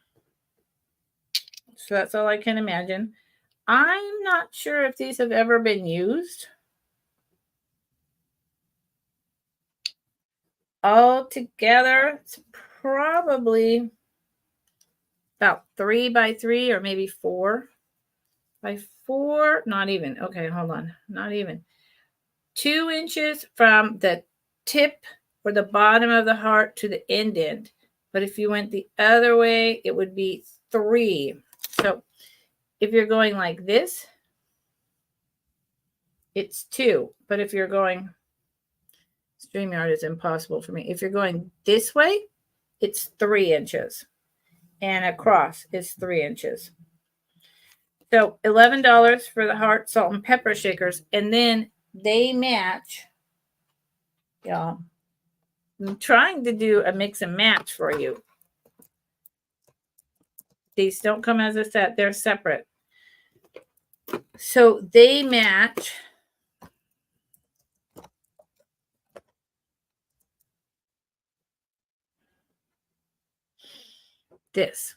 So that's all I can imagine. I'm not sure if these have ever been used. All together, it's probably about 3 by 3 or maybe 4 by 4. Not even. Okay, hold on. Not even. 2 inches from the tip or the bottom of the heart to the end. But if you went the other way, it would be 3. So if you're going like this, it's 2. But if you're going, StreamYard is impossible for me. If you're going this way, it's 3 inches. And across is 3 inches. So $11 for the heart, salt, and pepper shakers. And then they match. Y'all, I'm trying to do a mix and match for you. These don't come as a set. They're separate. So they match this,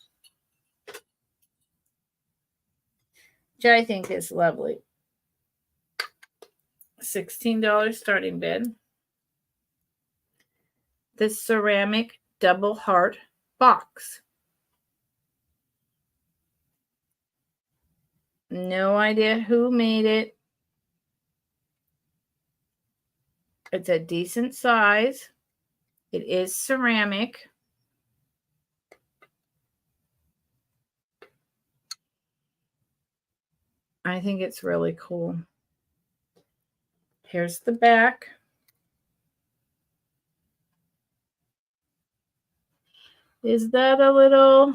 which I think is lovely. $16 starting bid. The ceramic double heart box. No idea who made it. It's a decent size. It is ceramic. I think it's really cool. Here's the back. Is that a little...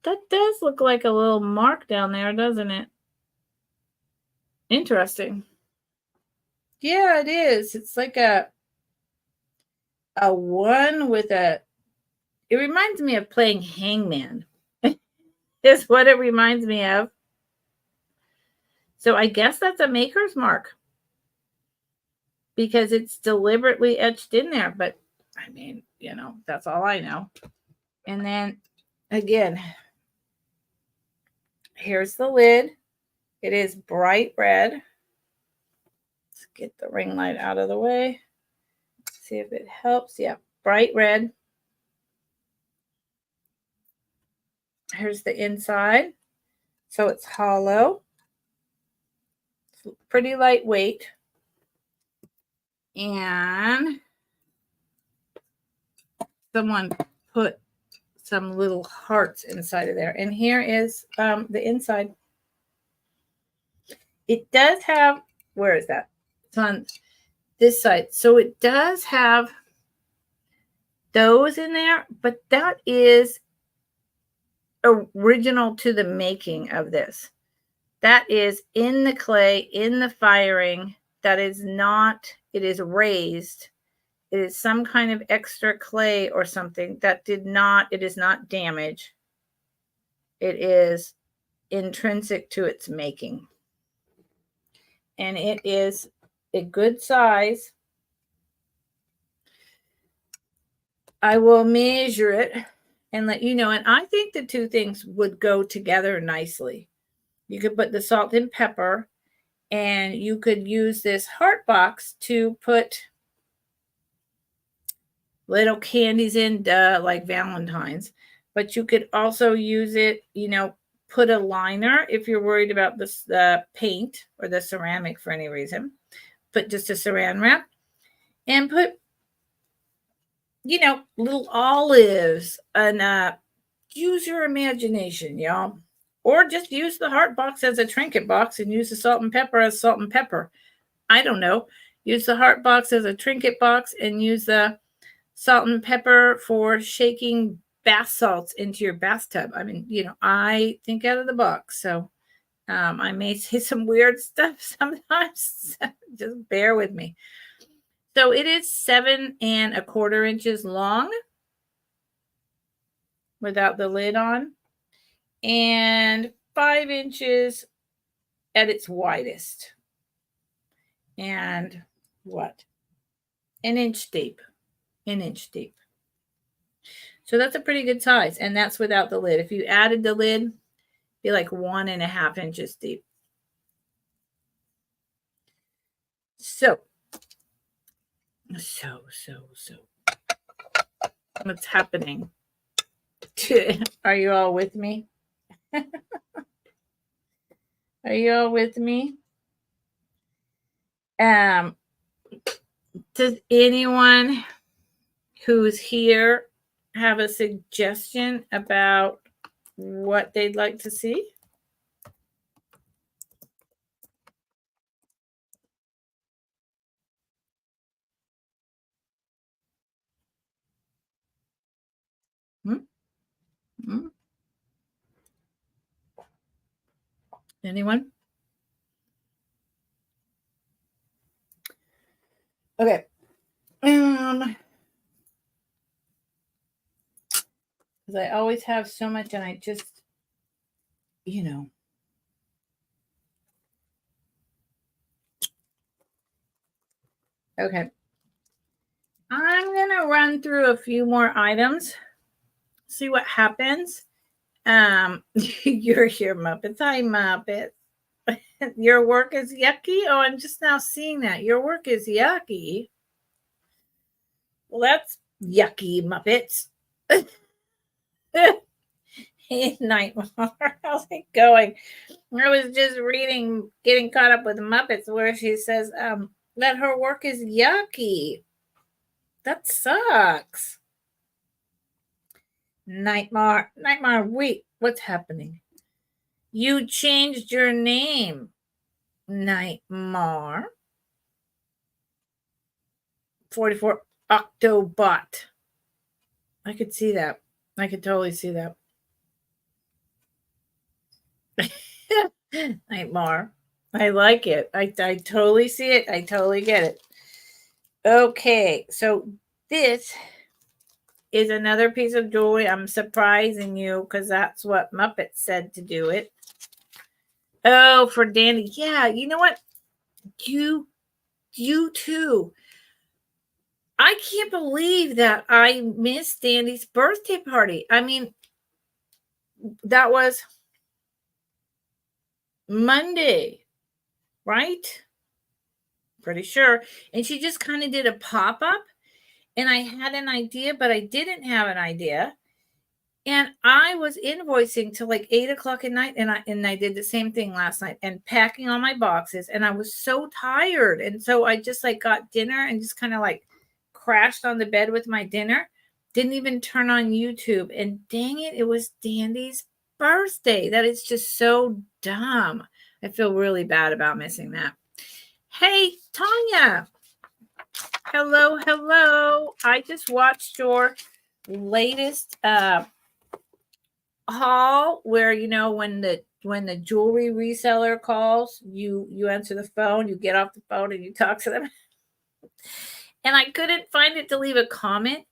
That does look like a little mark down there, doesn't it? Interesting. Yeah, it is. It's like a one with a... It reminds me of playing Hangman. Is what it reminds me of. So I guess that's a maker's mark, because it's deliberately etched in there. But I mean, you know, that's all I know. And then again, here's the lid. It is bright red. Let's get the ring light out of the way. See if it helps. Yeah, bright red. Here's the inside. So it's hollow. It's pretty lightweight. And someone put some little hearts inside of there. And here is the inside. It does have, where is that? It's on this side. So it does have those in there, but that is original to the making of this. That is in the clay, in the firing. That is not, it is raised. It is some kind of extra clay or something that did not, it is not damaged. It is intrinsic to its making. And it is a good size. I will measure it and let you know. And I think the two things would go together nicely. You could put the salt and pepper, and you could use this heart box to put little candies in, like Valentine's. But you could also use it, you know, put a liner if you're worried about the paint or the ceramic for any reason. Put just a saran wrap and put, you know, little olives, and use your imagination, y'all. Or just use the heart box as a trinket box and use the salt and pepper as salt and pepper. I don't know. Use the heart box as a trinket box and use the salt and pepper for shaking bath salts into your bathtub. I mean, you know, I think out of the box. So I may say some weird stuff sometimes. Just bear with me. So it is 7 1/4 inches long without the lid on, and 5 inches at its widest, and what, an inch deep. So that's a pretty good size, and that's without the lid. If you added the lid, it'd be like 1.5 inches deep. So what's happening? Are you all with me? Are you all with me? Does anyone who's here have a suggestion about what they'd like to see? Anyone? Okay. Because I always have so much, and I just, you know. Okay. I'm going to run through a few more items See what happens. You're here, Muppets. Hi, Muppet. Your work is yucky? Oh, I'm just now seeing that. Your work is yucky. Well, that's yucky, Muppets. Hey, Nightmare. How's it going? I was just reading, getting caught up with Muppets, where she says that her work is yucky. That sucks. Nightmare. Nightmare, wait, what's happening? You changed your name, Nightmare. 44 Octobot. I could see that. I could totally see that. Nightmare. I like it. I totally see it. I totally get it. Okay, so this is another piece of jewelry. I'm surprising you because that's what Muppet said to do it. Oh, for Danny. Yeah, you know what? You too. I can't believe that I missed Danny's birthday party. I mean, that was Monday, right? Pretty sure. And she just kind of did a pop up, and I had an idea, but I didn't have an idea. And I was invoicing till like 8 o'clock at night, and I did the same thing last night and packing all my boxes, and I was so tired. And so I just like got dinner and just kind of like crashed on the bed with my dinner. Didn't even turn on YouTube. And dang it, it was Dandy's birthday. That is just so dumb. I feel really bad about missing that. Hey, Tanya. Hello, hello. I just watched your latest haul where, you know, when the jewelry reseller calls, you answer the phone, you get off the phone and you talk to them. And I couldn't find it to leave a comment,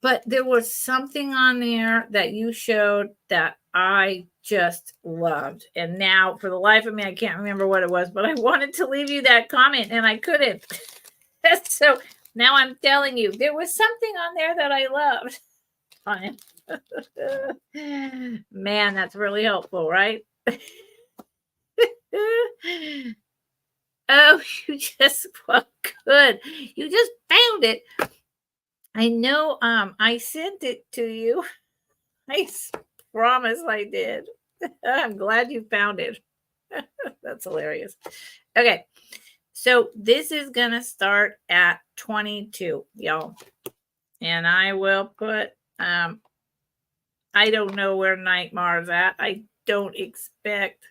but there was something on there that you showed that I just loved. And now, for the life of me, I can't remember what it was, but I wanted to leave you that comment and I couldn't. So now I'm telling you, there was something on there that I loved. Fine. Man, that's really helpful, right? Oh, you just, well, good. You just found it. I know. I sent it to you. I promise I did. I'm glad you found it. That's hilarious. Okay, so this is gonna start at 22, y'all, and I will put. I don't know where Nightmare's at. I don't expect.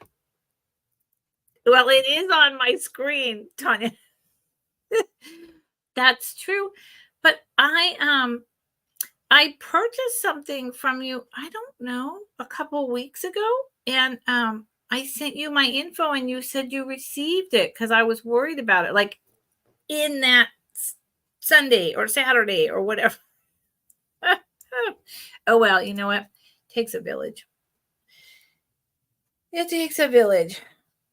Well, it is on my screen, Tanya. That's true. But I purchased something from you, I don't know, a couple weeks ago, and I sent you my info and you said you received it because I was worried about it, like in that Sunday or Saturday or whatever. Oh well, you know what? It takes a village. It takes a village.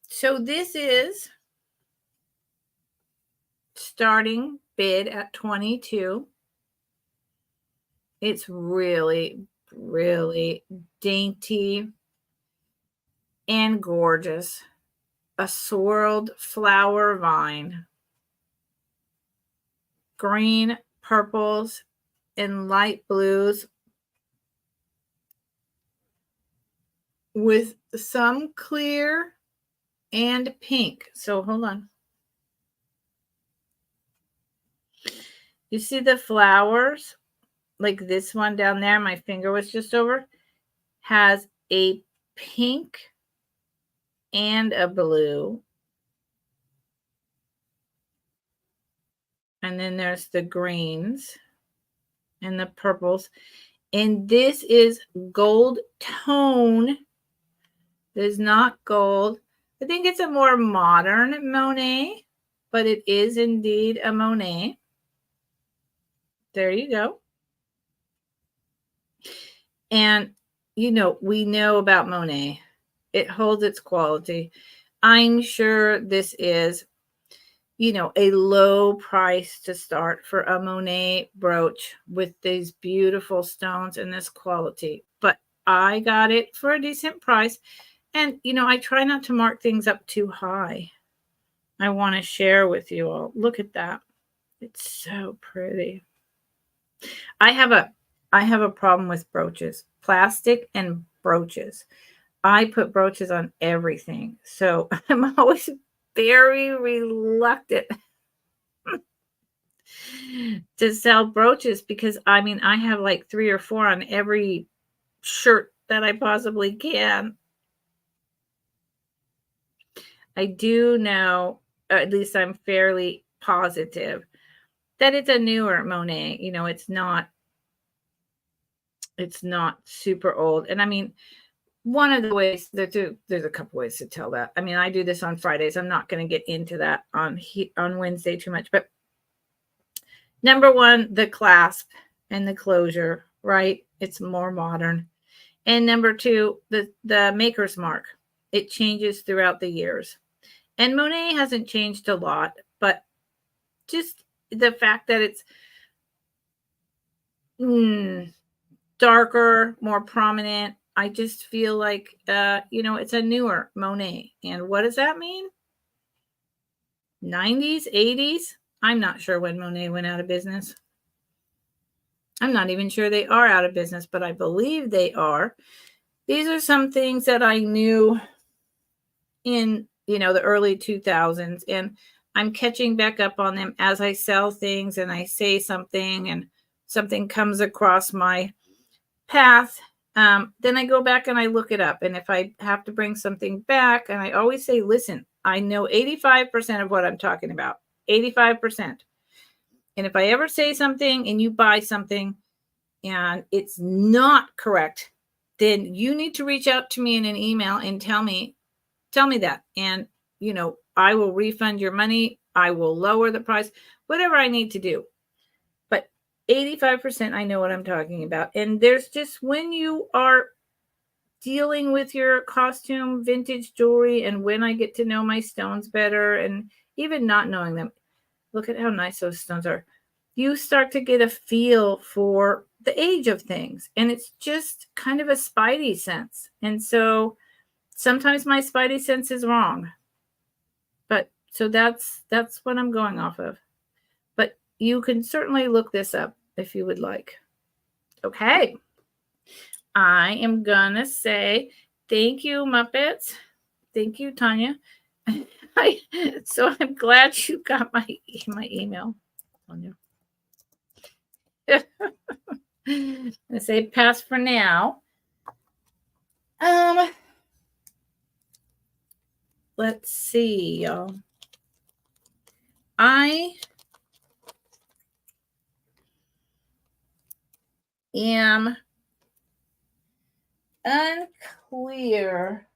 So this is starting bid at 22. It's really, really dainty and gorgeous. A swirled flower vine. Green, purples, and light blues with some clear and pink. So hold on. You see the flowers? Like this one down there, my finger was just over, has a pink and a blue. And then there's the greens and the purples. And this is gold tone. It is not gold. I think it's a more modern Monet, but it is indeed a Monet. There you go. And, you know, we know about Monet. It holds its quality. I'm sure this is a low price to start for a Monet brooch with these beautiful stones and this quality. But I got it for a decent price. And, I try not to mark things up too high. I want to share with you all. Look at that. It's so pretty. I have a problem with brooches, plastic and brooches. I put brooches on everything. So I'm always very reluctant to sell brooches because I have like 3 or 4 on every shirt that I possibly can. I do know, at least I'm fairly positive, that it's a newer Monet. It's not super old. And one of the ways there's a couple ways to tell that. I do this on Fridays. I'm not going to get into that on Wednesday too much, but number one, the clasp and the closure, right? It's more modern. And number two, the maker's mark. It changes throughout the years. And Monet hasn't changed a lot, but just the fact that it's darker, more prominent, I just feel like, it's a newer Monet. And what does that mean? 90s, 80s? I'm not sure when Monet went out of business. I'm not even sure they are out of business, but I believe they are. These are some things that I knew in, the early 2000s, and I'm catching back up on them as I sell things and I say something and something comes across my path. Then I go back and I look it up. And if I have to bring something back, and I always say, listen, I know 85% of what I'm talking about, 85%. And if I ever say something and you buy something and it's not correct, then you need to reach out to me in an email and tell me that. And, I will refund your money. I will lower the price, whatever I need to do. But 85%, I know what I'm talking about. And there's just, when you are dealing with your costume, vintage jewelry, and when I get to know my stones better, and even not knowing them, look at how nice those stones are. You start to get a feel for the age of things. And it's just kind of a spidey sense. And so sometimes my spidey sense is wrong. But so that's what I'm going off of. But you can certainly look this up if you would like. Okay. I am gonna say thank you, Muppets. Thank you, Tanya. So I'm glad you got my email, Tanya. I say pass for now. Let's see, y'all. I am unclear.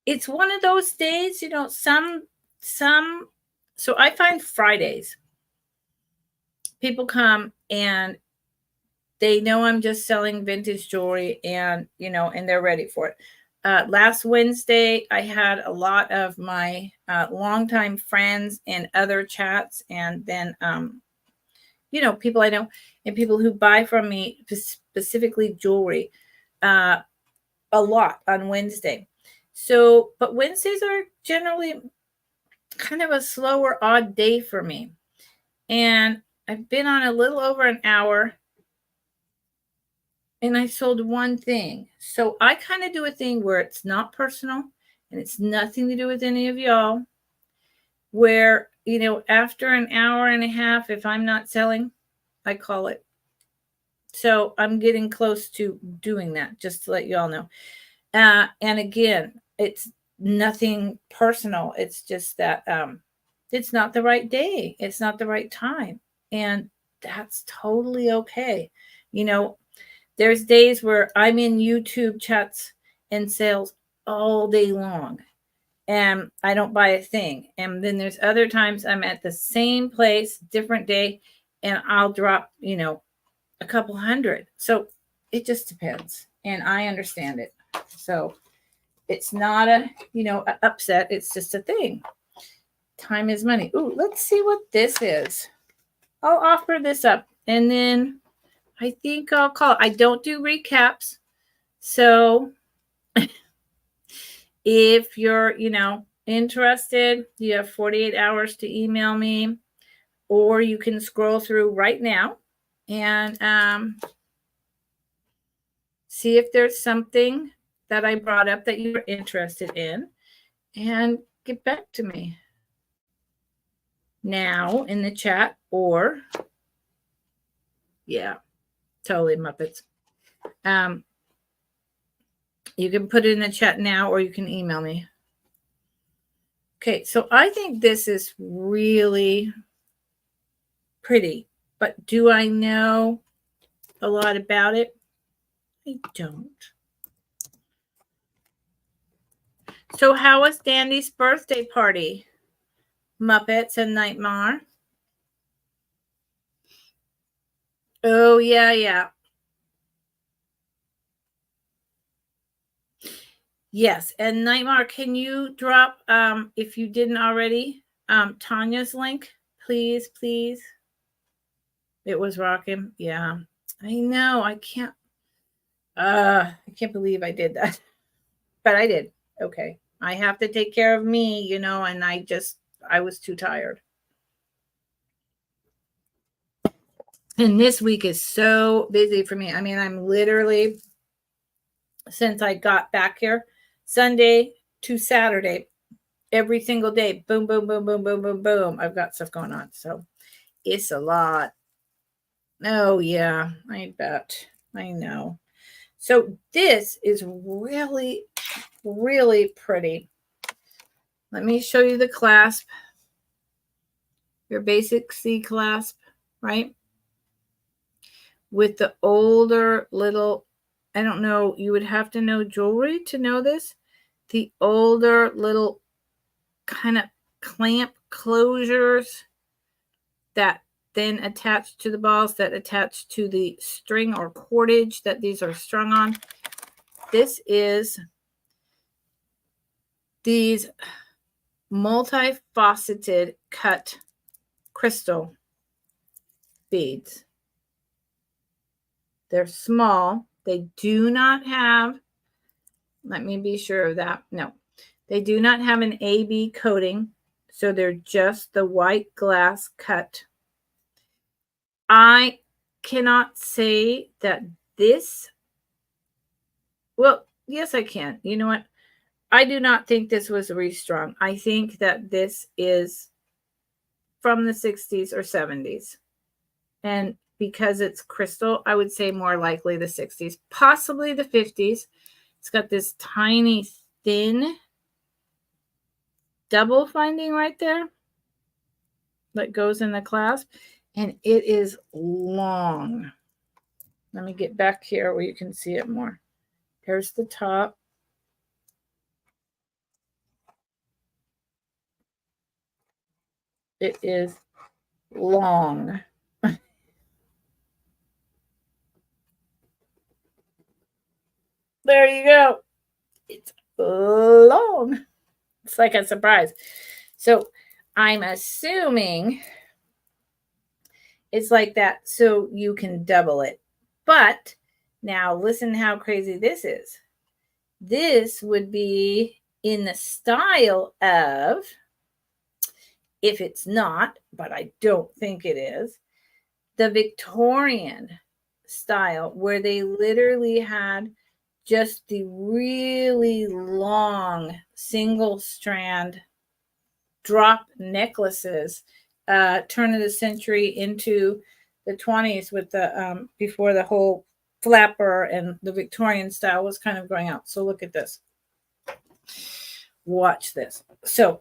It's one of those days, some so I find Fridays people come and they know I'm just selling vintage jewelry, and and they're ready for it. Last Wednesday, I had a lot of my longtime friends and other chats, and then people I know and people who buy from me, specifically jewelry, a lot on Wednesday. So, but Wednesdays are generally kind of a slower, odd day for me. And I've been on a little over an hour and I sold one thing. So I kind of do a thing where it's not personal and it's nothing to do with any of y'all. Where, after an hour and a half, if I'm not selling, I call it. So I'm getting close to doing that, just to let you all know. And again, it's nothing personal. It's just that it's not the right day. It's not the right time. And that's totally okay. There's days where I'm in YouTube chats and sales all day long and I don't buy a thing. And then there's other times I'm at the same place, different day, and I'll drop, a couple hundred. So it just depends. And I understand it. So It's not a, a upset. It's just a thing. Time is money. Ooh, let's see what this is. I'll offer this up, and then I think I'll call it. I don't do recaps. So if you're, interested, you have 48 hours to email me, or you can scroll through right now and see if there's something that I brought up that you're interested in and get back to me now in the chat, or yeah, totally Muppets. You can put it in the chat now, or you can email me. Okay, so I think this is really pretty, but do I know a lot about it? I don't. So how was Dandy's birthday party? Muppets and Nightmare. Oh, yeah. Yes, and Nightmare, can you drop, if you didn't already, Tanya's link, please? It was rocking. Yeah, I know. I can't believe I did that, but I did. Okay, I have to take care of me, and I was too tired. And this week is so busy for me. I mean, I'm literally, since I got back here, Sunday to Saturday, every single day, boom, boom, boom, boom, boom, boom, boom. I've got stuff going on. So it's a lot. Oh, yeah, I bet. I know. So this is really, really pretty. Let me show you the clasp. Your basic C clasp, right? With the older little, I don't know, you would have to know jewelry to know this. The older little kind of clamp closures that then attach to the balls, that attach to the string or cordage that these are strung on. This is these multifaceted cut crystal beads. They're small. They do not have, let me be sure of that. No, they do not have an AB coating. So they're just the white glass cut. I cannot say that this, well, yes, I can. You know what? I do not think this was restrung. I think that this is from the 60s or 70s. And because it's crystal, I would say more likely the 60s, possibly the 50s. It's got this tiny, thin double finding right there that goes in the clasp. And it is long. Let me get back here where you can see it more. Here's the top. It is long. There you go. It's long. It's like a surprise. So I'm assuming it's like that so you can double it. But now listen how crazy this is. This would be in the style of, if it's not, but I don't think it is, the Victorian style, where they literally had just the really long single strand drop necklaces, turn of the century into the 20s, with the before the whole flapper and the Victorian style was kind of going out. So look at this. Watch this. So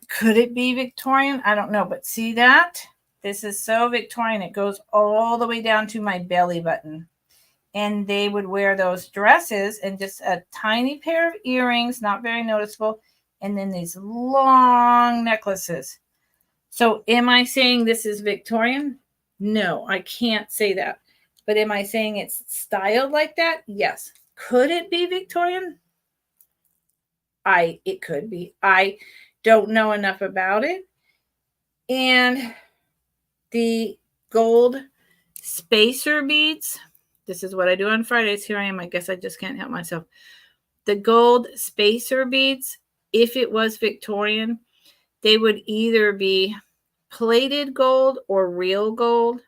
could it be Victorian? I don't know, but see that? This is so Victorian. It goes all the way down to my belly button. And they would wear those dresses and just a tiny pair of earrings, not very noticeable, and then these long necklaces. So am I saying this is Victorian? No, I can't say that. But am I saying it's styled like that? Yes. Could it be Victorian? It could be. I don't know enough about it. And the gold spacer beads. This is what I do on Fridays. Here I am. I guess I just can't help myself. The gold spacer beads, if it was Victorian, they would either be plated gold or real gold.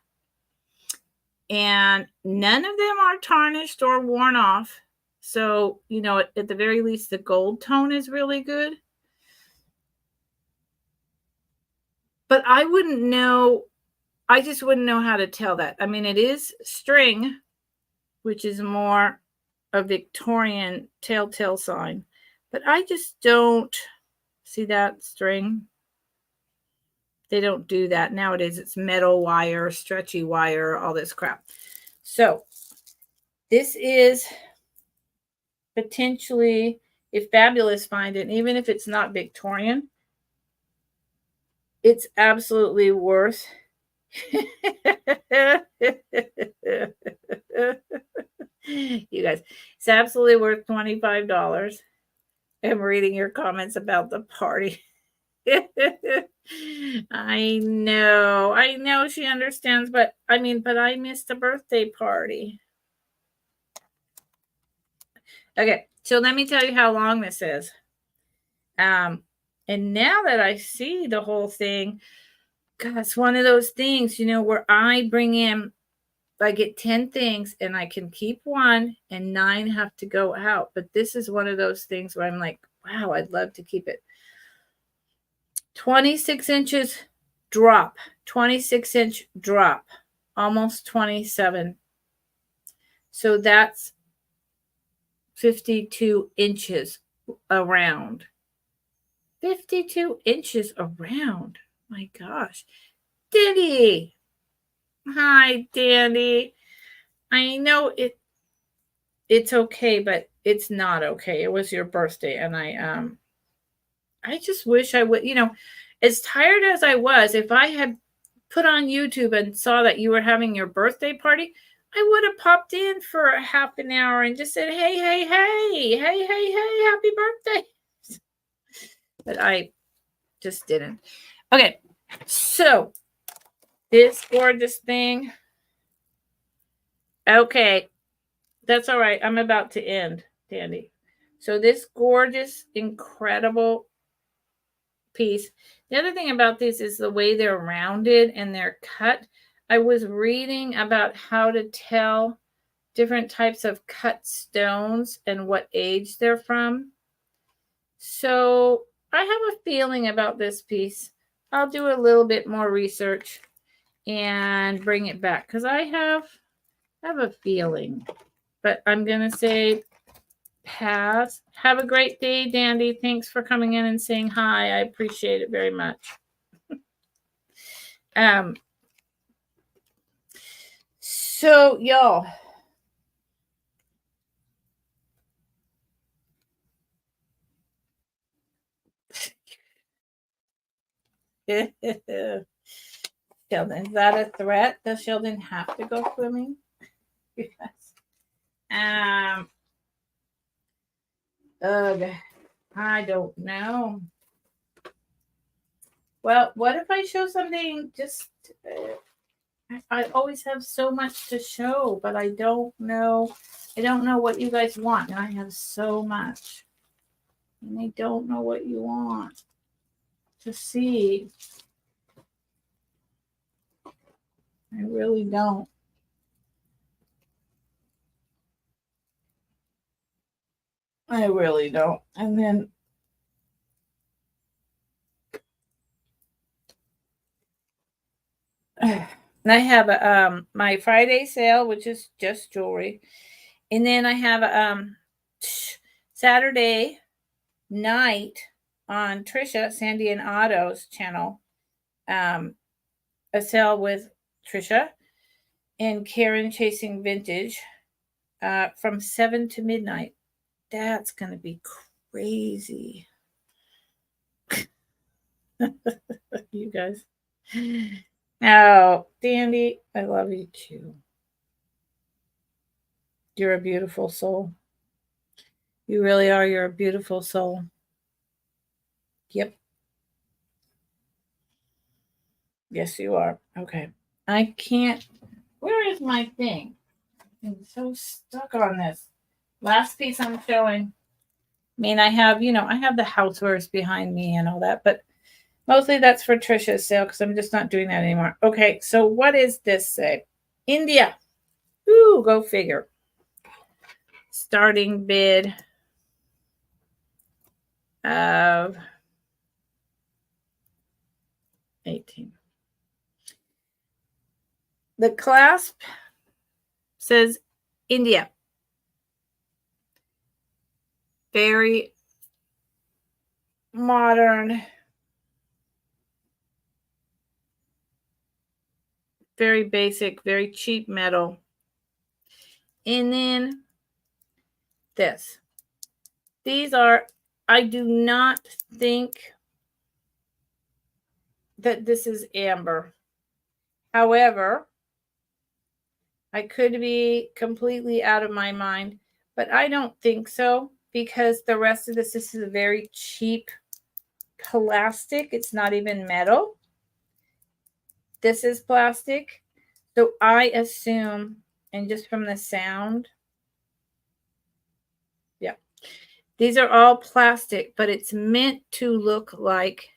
And none of them are tarnished or worn off. So, you know, at the very least, the gold tone is really good. But I wouldn't know. I just wouldn't know how to tell that. I mean, it is string, which is more a Victorian telltale sign. But I just don't see that string. They don't do that nowadays. It's metal wire, stretchy wire, all this crap. So this is potentially, if Fabulous find it, and even if it's not Victorian, it's absolutely worth you guys, it's absolutely worth $25. I'm reading your comments about the party. I know she understands, but I missed a birthday party. Okay, so let me tell you how long this is. And now that I see the whole thing, God, it's one of those things, you know, where I bring in, I get 10 things and I can keep one and 9 have to go out. But this is one of those things where I'm like, wow, I'd love to keep it. 26 inches drop, 26-inch drop, almost 27. So that's 52 inches around. 52 inches around. My gosh. Dandy. Hi, Dandy. I know it's okay, but it's not okay. It was your birthday, and I just wish I would, you know, as tired as I was, if I had put on YouTube and saw that you were having your birthday party, I would have popped in for a half an hour and just said, hey, hey, hey, hey, hey, hey, happy birthday. But I just didn't. Okay, so this gorgeous thing. Okay, that's all right. I'm about to end, Dandy. So this gorgeous, incredible piece. The other thing about these is the way they're rounded and they're cut. I was reading about how to tell different types of cut stones and what age they're from. So I have a feeling about this piece. I'll do a little bit more research and bring it back because I have a feeling. But I'm going to say pass. Have a great day, Dandy. Thanks for coming in and saying hi. I appreciate it very much. So y'all, Sheldon, is that a threat? Does Sheldon have to go swimming? Yes. I don't know. Well, what if I show something just I always have so much to show, but I don't know. I don't know what you guys want, and I have so much. And I don't know what you want to see. I really don't. I really don't. And then I have my Friday sale, which is just jewelry. And then I have Saturday night on Trisha, Sandy and Otto's channel, a sale with Trisha and Karen Chasing Vintage from 7 to midnight. That's going to be crazy. You guys. Oh, Dandy, I love you too. You're a beautiful soul. You really are. You're a beautiful soul. Yep. Yes, you are. Okay. I can't. Where is my thing? I'm so stuck on this. Last piece I'm showing. I mean, I have, I have the housewares behind me and all that, but mostly that's for Trisha's sale because I'm just not doing that anymore. Okay, so what does this say? India. Ooh, go figure. Starting bid of 18. The clasp says India. Very modern, very basic, very cheap metal. And then this. These are, I do not think that this is amber. However, I could be completely out of my mind, but I don't think so because the rest of this is a very cheap plastic. It's not even metal. This is plastic. So I assume, and just from the sound, yeah, these are all plastic, but it's meant to look like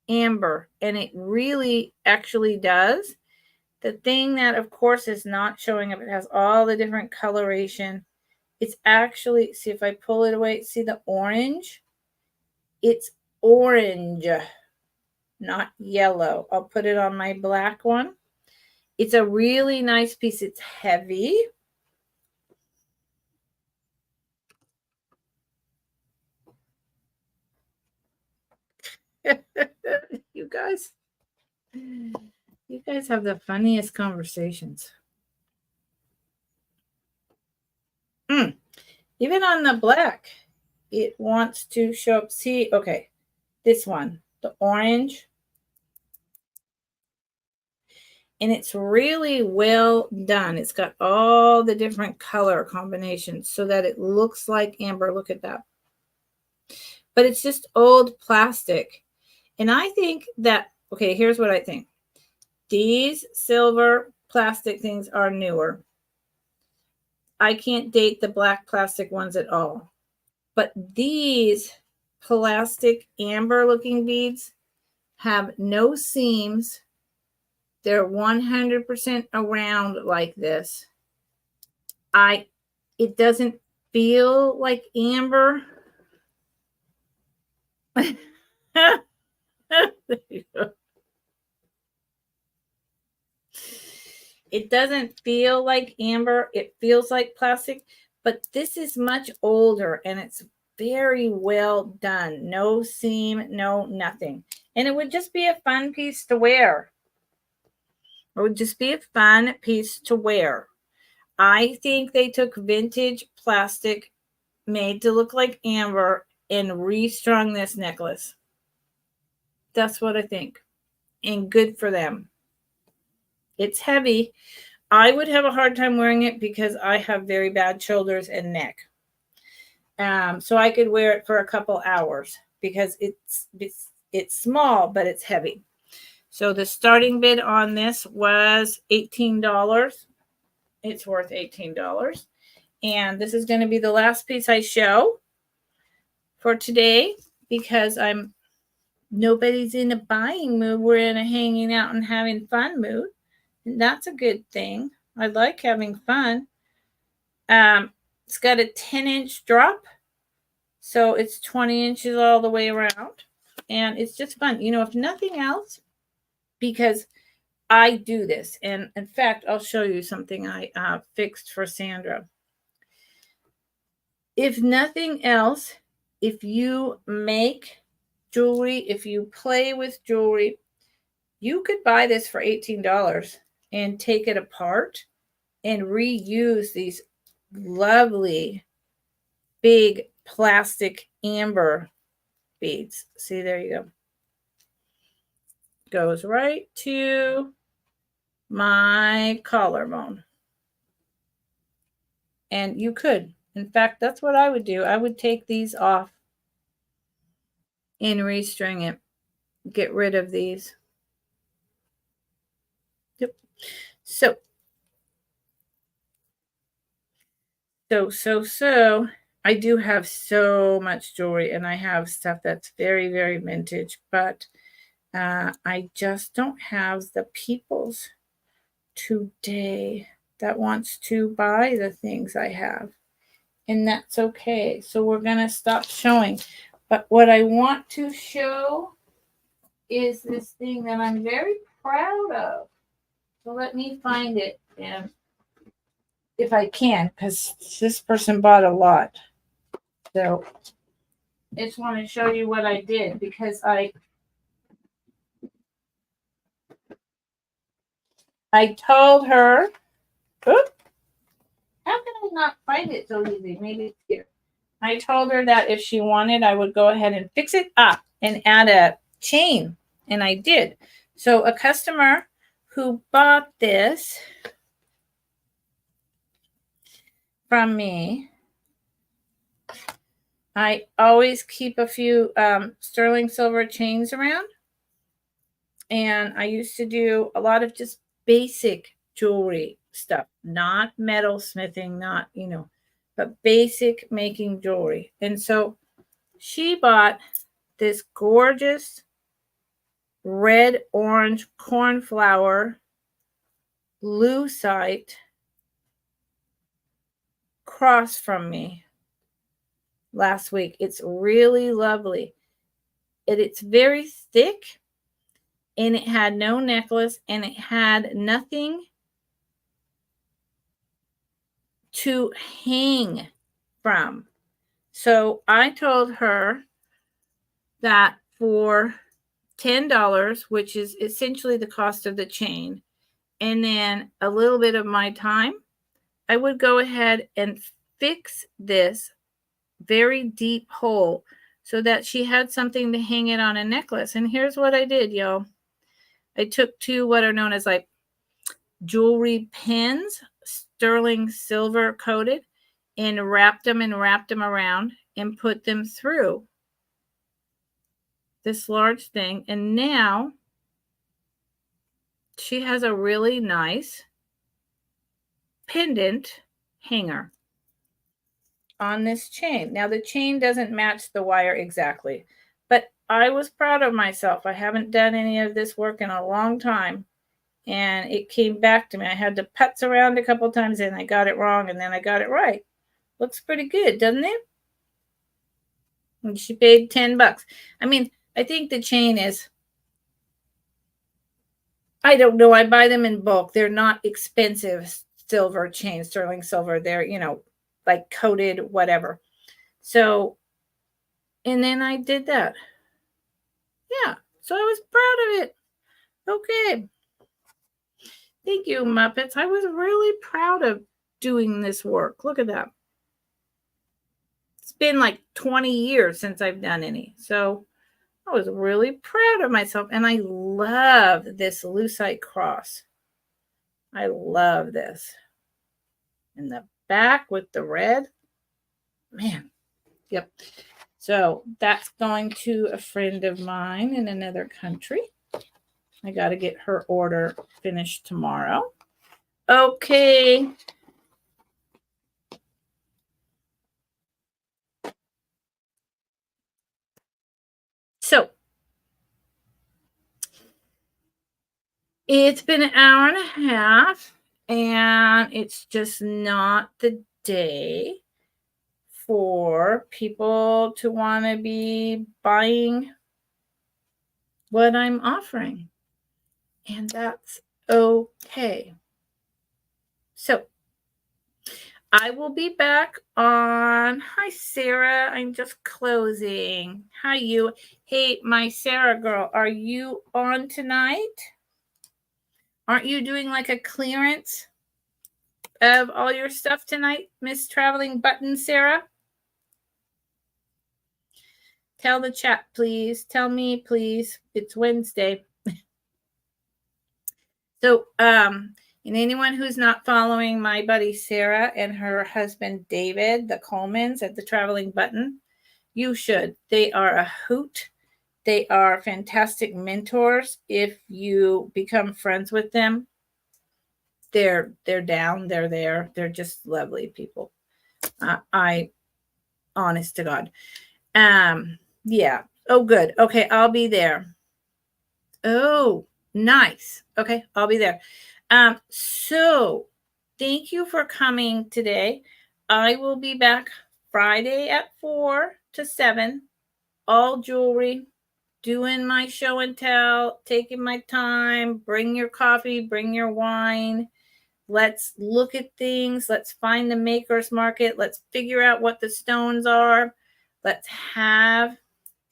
amber, and it really actually does. The thing that, of course, is not showing up, it has all the different coloration. It's actually, see if I pull it away, see the orange? It's orange, not yellow. I'll put it on my black one. It's a really nice piece. It's heavy. You guys have the funniest conversations. Even on the black, it wants to show up. See, okay, this one, the orange. And it's really well done. It's got all the different color combinations so that it looks like amber. Look at that. But it's just old plastic. And I think that, okay, here's what I think. These silver plastic things are newer. I can't date the black plastic ones at all. But these plastic amber looking beads have no seams. They're 100% around like this. It doesn't feel like amber. It doesn't feel like amber. It feels like plastic, but this is much older and it's very well done. No seam, no nothing. And it would just be a fun piece to wear. It would just be a fun piece to wear. I think they took vintage plastic made to look like amber and restrung this necklace. That's what I think. And good for them. It's heavy. I would have a hard time wearing it because I have very bad shoulders and neck. So I could wear it for a couple hours because it's small, but it's heavy. So the starting bid on this was $18. It's worth $18. And this is going to be the last piece I show for today because nobody's in a buying mood. We're in a hanging out and having fun mood. And that's a good thing. I like having fun. It's got a 10-inch drop. So it's 20 inches all the way around. And it's just fun. If nothing else, because I do this. And in fact, I'll show you something I fixed for Sandra. If nothing else, if you make jewelry, if you play with jewelry, you could buy this for $18 and take it apart and reuse these lovely big plastic amber beads. See, there you go. Goes right to my collarbone. And you could. In fact, that's what I would do. I would take these off and restring it. Get rid of these. Yep. So I do have so much jewelry, and I have stuff that's very, very vintage, but I just don't have the peoples today that wants to buy the things I have. And that's okay. So we're going to stop showing. But what I want to show is this thing that I'm very proud of. So let me find it, and if I can, because this person bought a lot. So I just want to show you what I did, because I told her, oops, how can I not find it so easy? Maybe it's here. I told her that if she wanted, I would go ahead and fix it up and add a chain. And I did. So a customer who bought this from me, I always keep a few sterling silver chains around. And I used to do a lot of just basic jewelry stuff, not metal smithing, not, but basic making jewelry. And so she bought this gorgeous red orange cornflower lucite cross from me last week. It's really lovely. It's very thick, and it had no necklace, and it had nothing to hang from. So I told her that for $10, which is essentially the cost of the chain, and then a little bit of my time, I would go ahead and fix this very deep hole so that she had something to hang it on a necklace. And here's what I did, y'all. I took two what are known as like jewelry pins, sterling silver coated, and wrapped them around and put them through this large thing. And now she has a really nice pendant hanger on this chain. Now the chain doesn't match the wire exactly, but I was proud of myself. I haven't done any of this work in a long time, and it came back to me. I had to putz around a couple times, and I got it wrong, and then I got it right. Looks pretty good, doesn't it? And she paid $10. I mean, I think the chain is, I don't know, I buy them in bulk. They're not expensive silver chains, sterling silver. They're, like coated, whatever. So, and then I did that. Yeah, so I was proud of it. Okay. Thank you, Muppets. I was really proud of doing this work. Look at that. It's been like 20 years since I've done any. So I was really proud of myself. And I love this lucite cross. I love this. In the back with the red. Man. Yep. So that's going to a friend of mine in another country. I got to get her order finished tomorrow. Okay. So it's been an hour and a half, and it's just not the day for people to want to be buying what I'm offering. And that's okay. So I will be back on. Hi, Sarah. I'm just closing. Hi, you. Hey, my Sarah girl, are you on tonight? Aren't you doing like a clearance of all your stuff tonight, Miss Traveling Button Sarah? Tell the chat, please. Tell me, please. It's Wednesday. So, and anyone who's not following my buddy Sarah and her husband David, the Colemans at the Traveling Button, you should. They are a hoot. They are fantastic mentors if you become friends with them. They're down, they're there. They're just lovely people. I honest to God. Yeah. Oh, good. Okay, I'll be there. Oh, nice. Okay, I'll be there. So thank you for coming today. I will be back Friday at 4 to 7, all jewelry, doing my show and tell, taking my time. Bring your coffee, bring your wine. Let's look at things. Let's find the maker's market. Let's figure out what the stones are. Let's have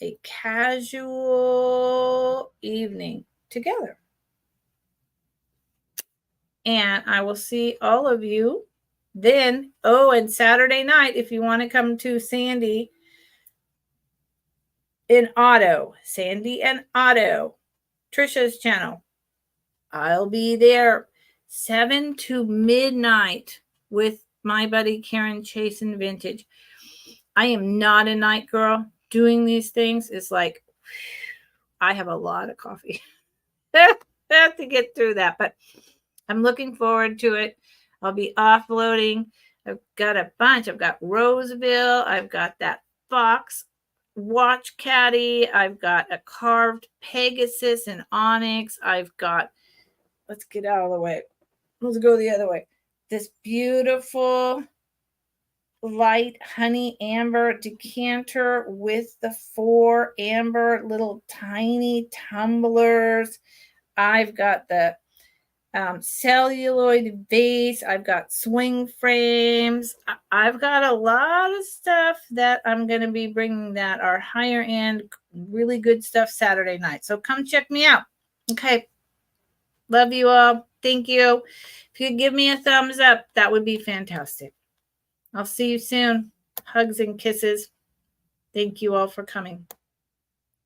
a casual evening together. And I will see all of you then. Oh, and Saturday night, if you want to come to Sandy and Otto, Trisha's channel, I'll be there 7 to midnight with my buddy Karen Chasen Vintage. I am not a night girl. Doing these things is like, I have a lot of coffee. I have to get through that, but I'm looking forward to it. I'll be offloading. I've got a bunch. I've got Roseville. I've got that Fox watch caddy. I've got a carved Pegasus and onyx. I've got, let's get out of the way. Let's go the other way. This beautiful light honey amber decanter with the 4 amber little tiny tumblers. I've got the celluloid vase. I've got swing frames. I've got a lot of stuff that I'm going to be bringing that are higher end, really good stuff Saturday night. So come check me out. Okay. Love you all. Thank you. If you could give me a thumbs up, that would be fantastic. I'll see you soon. Hugs and kisses. Thank you all for coming.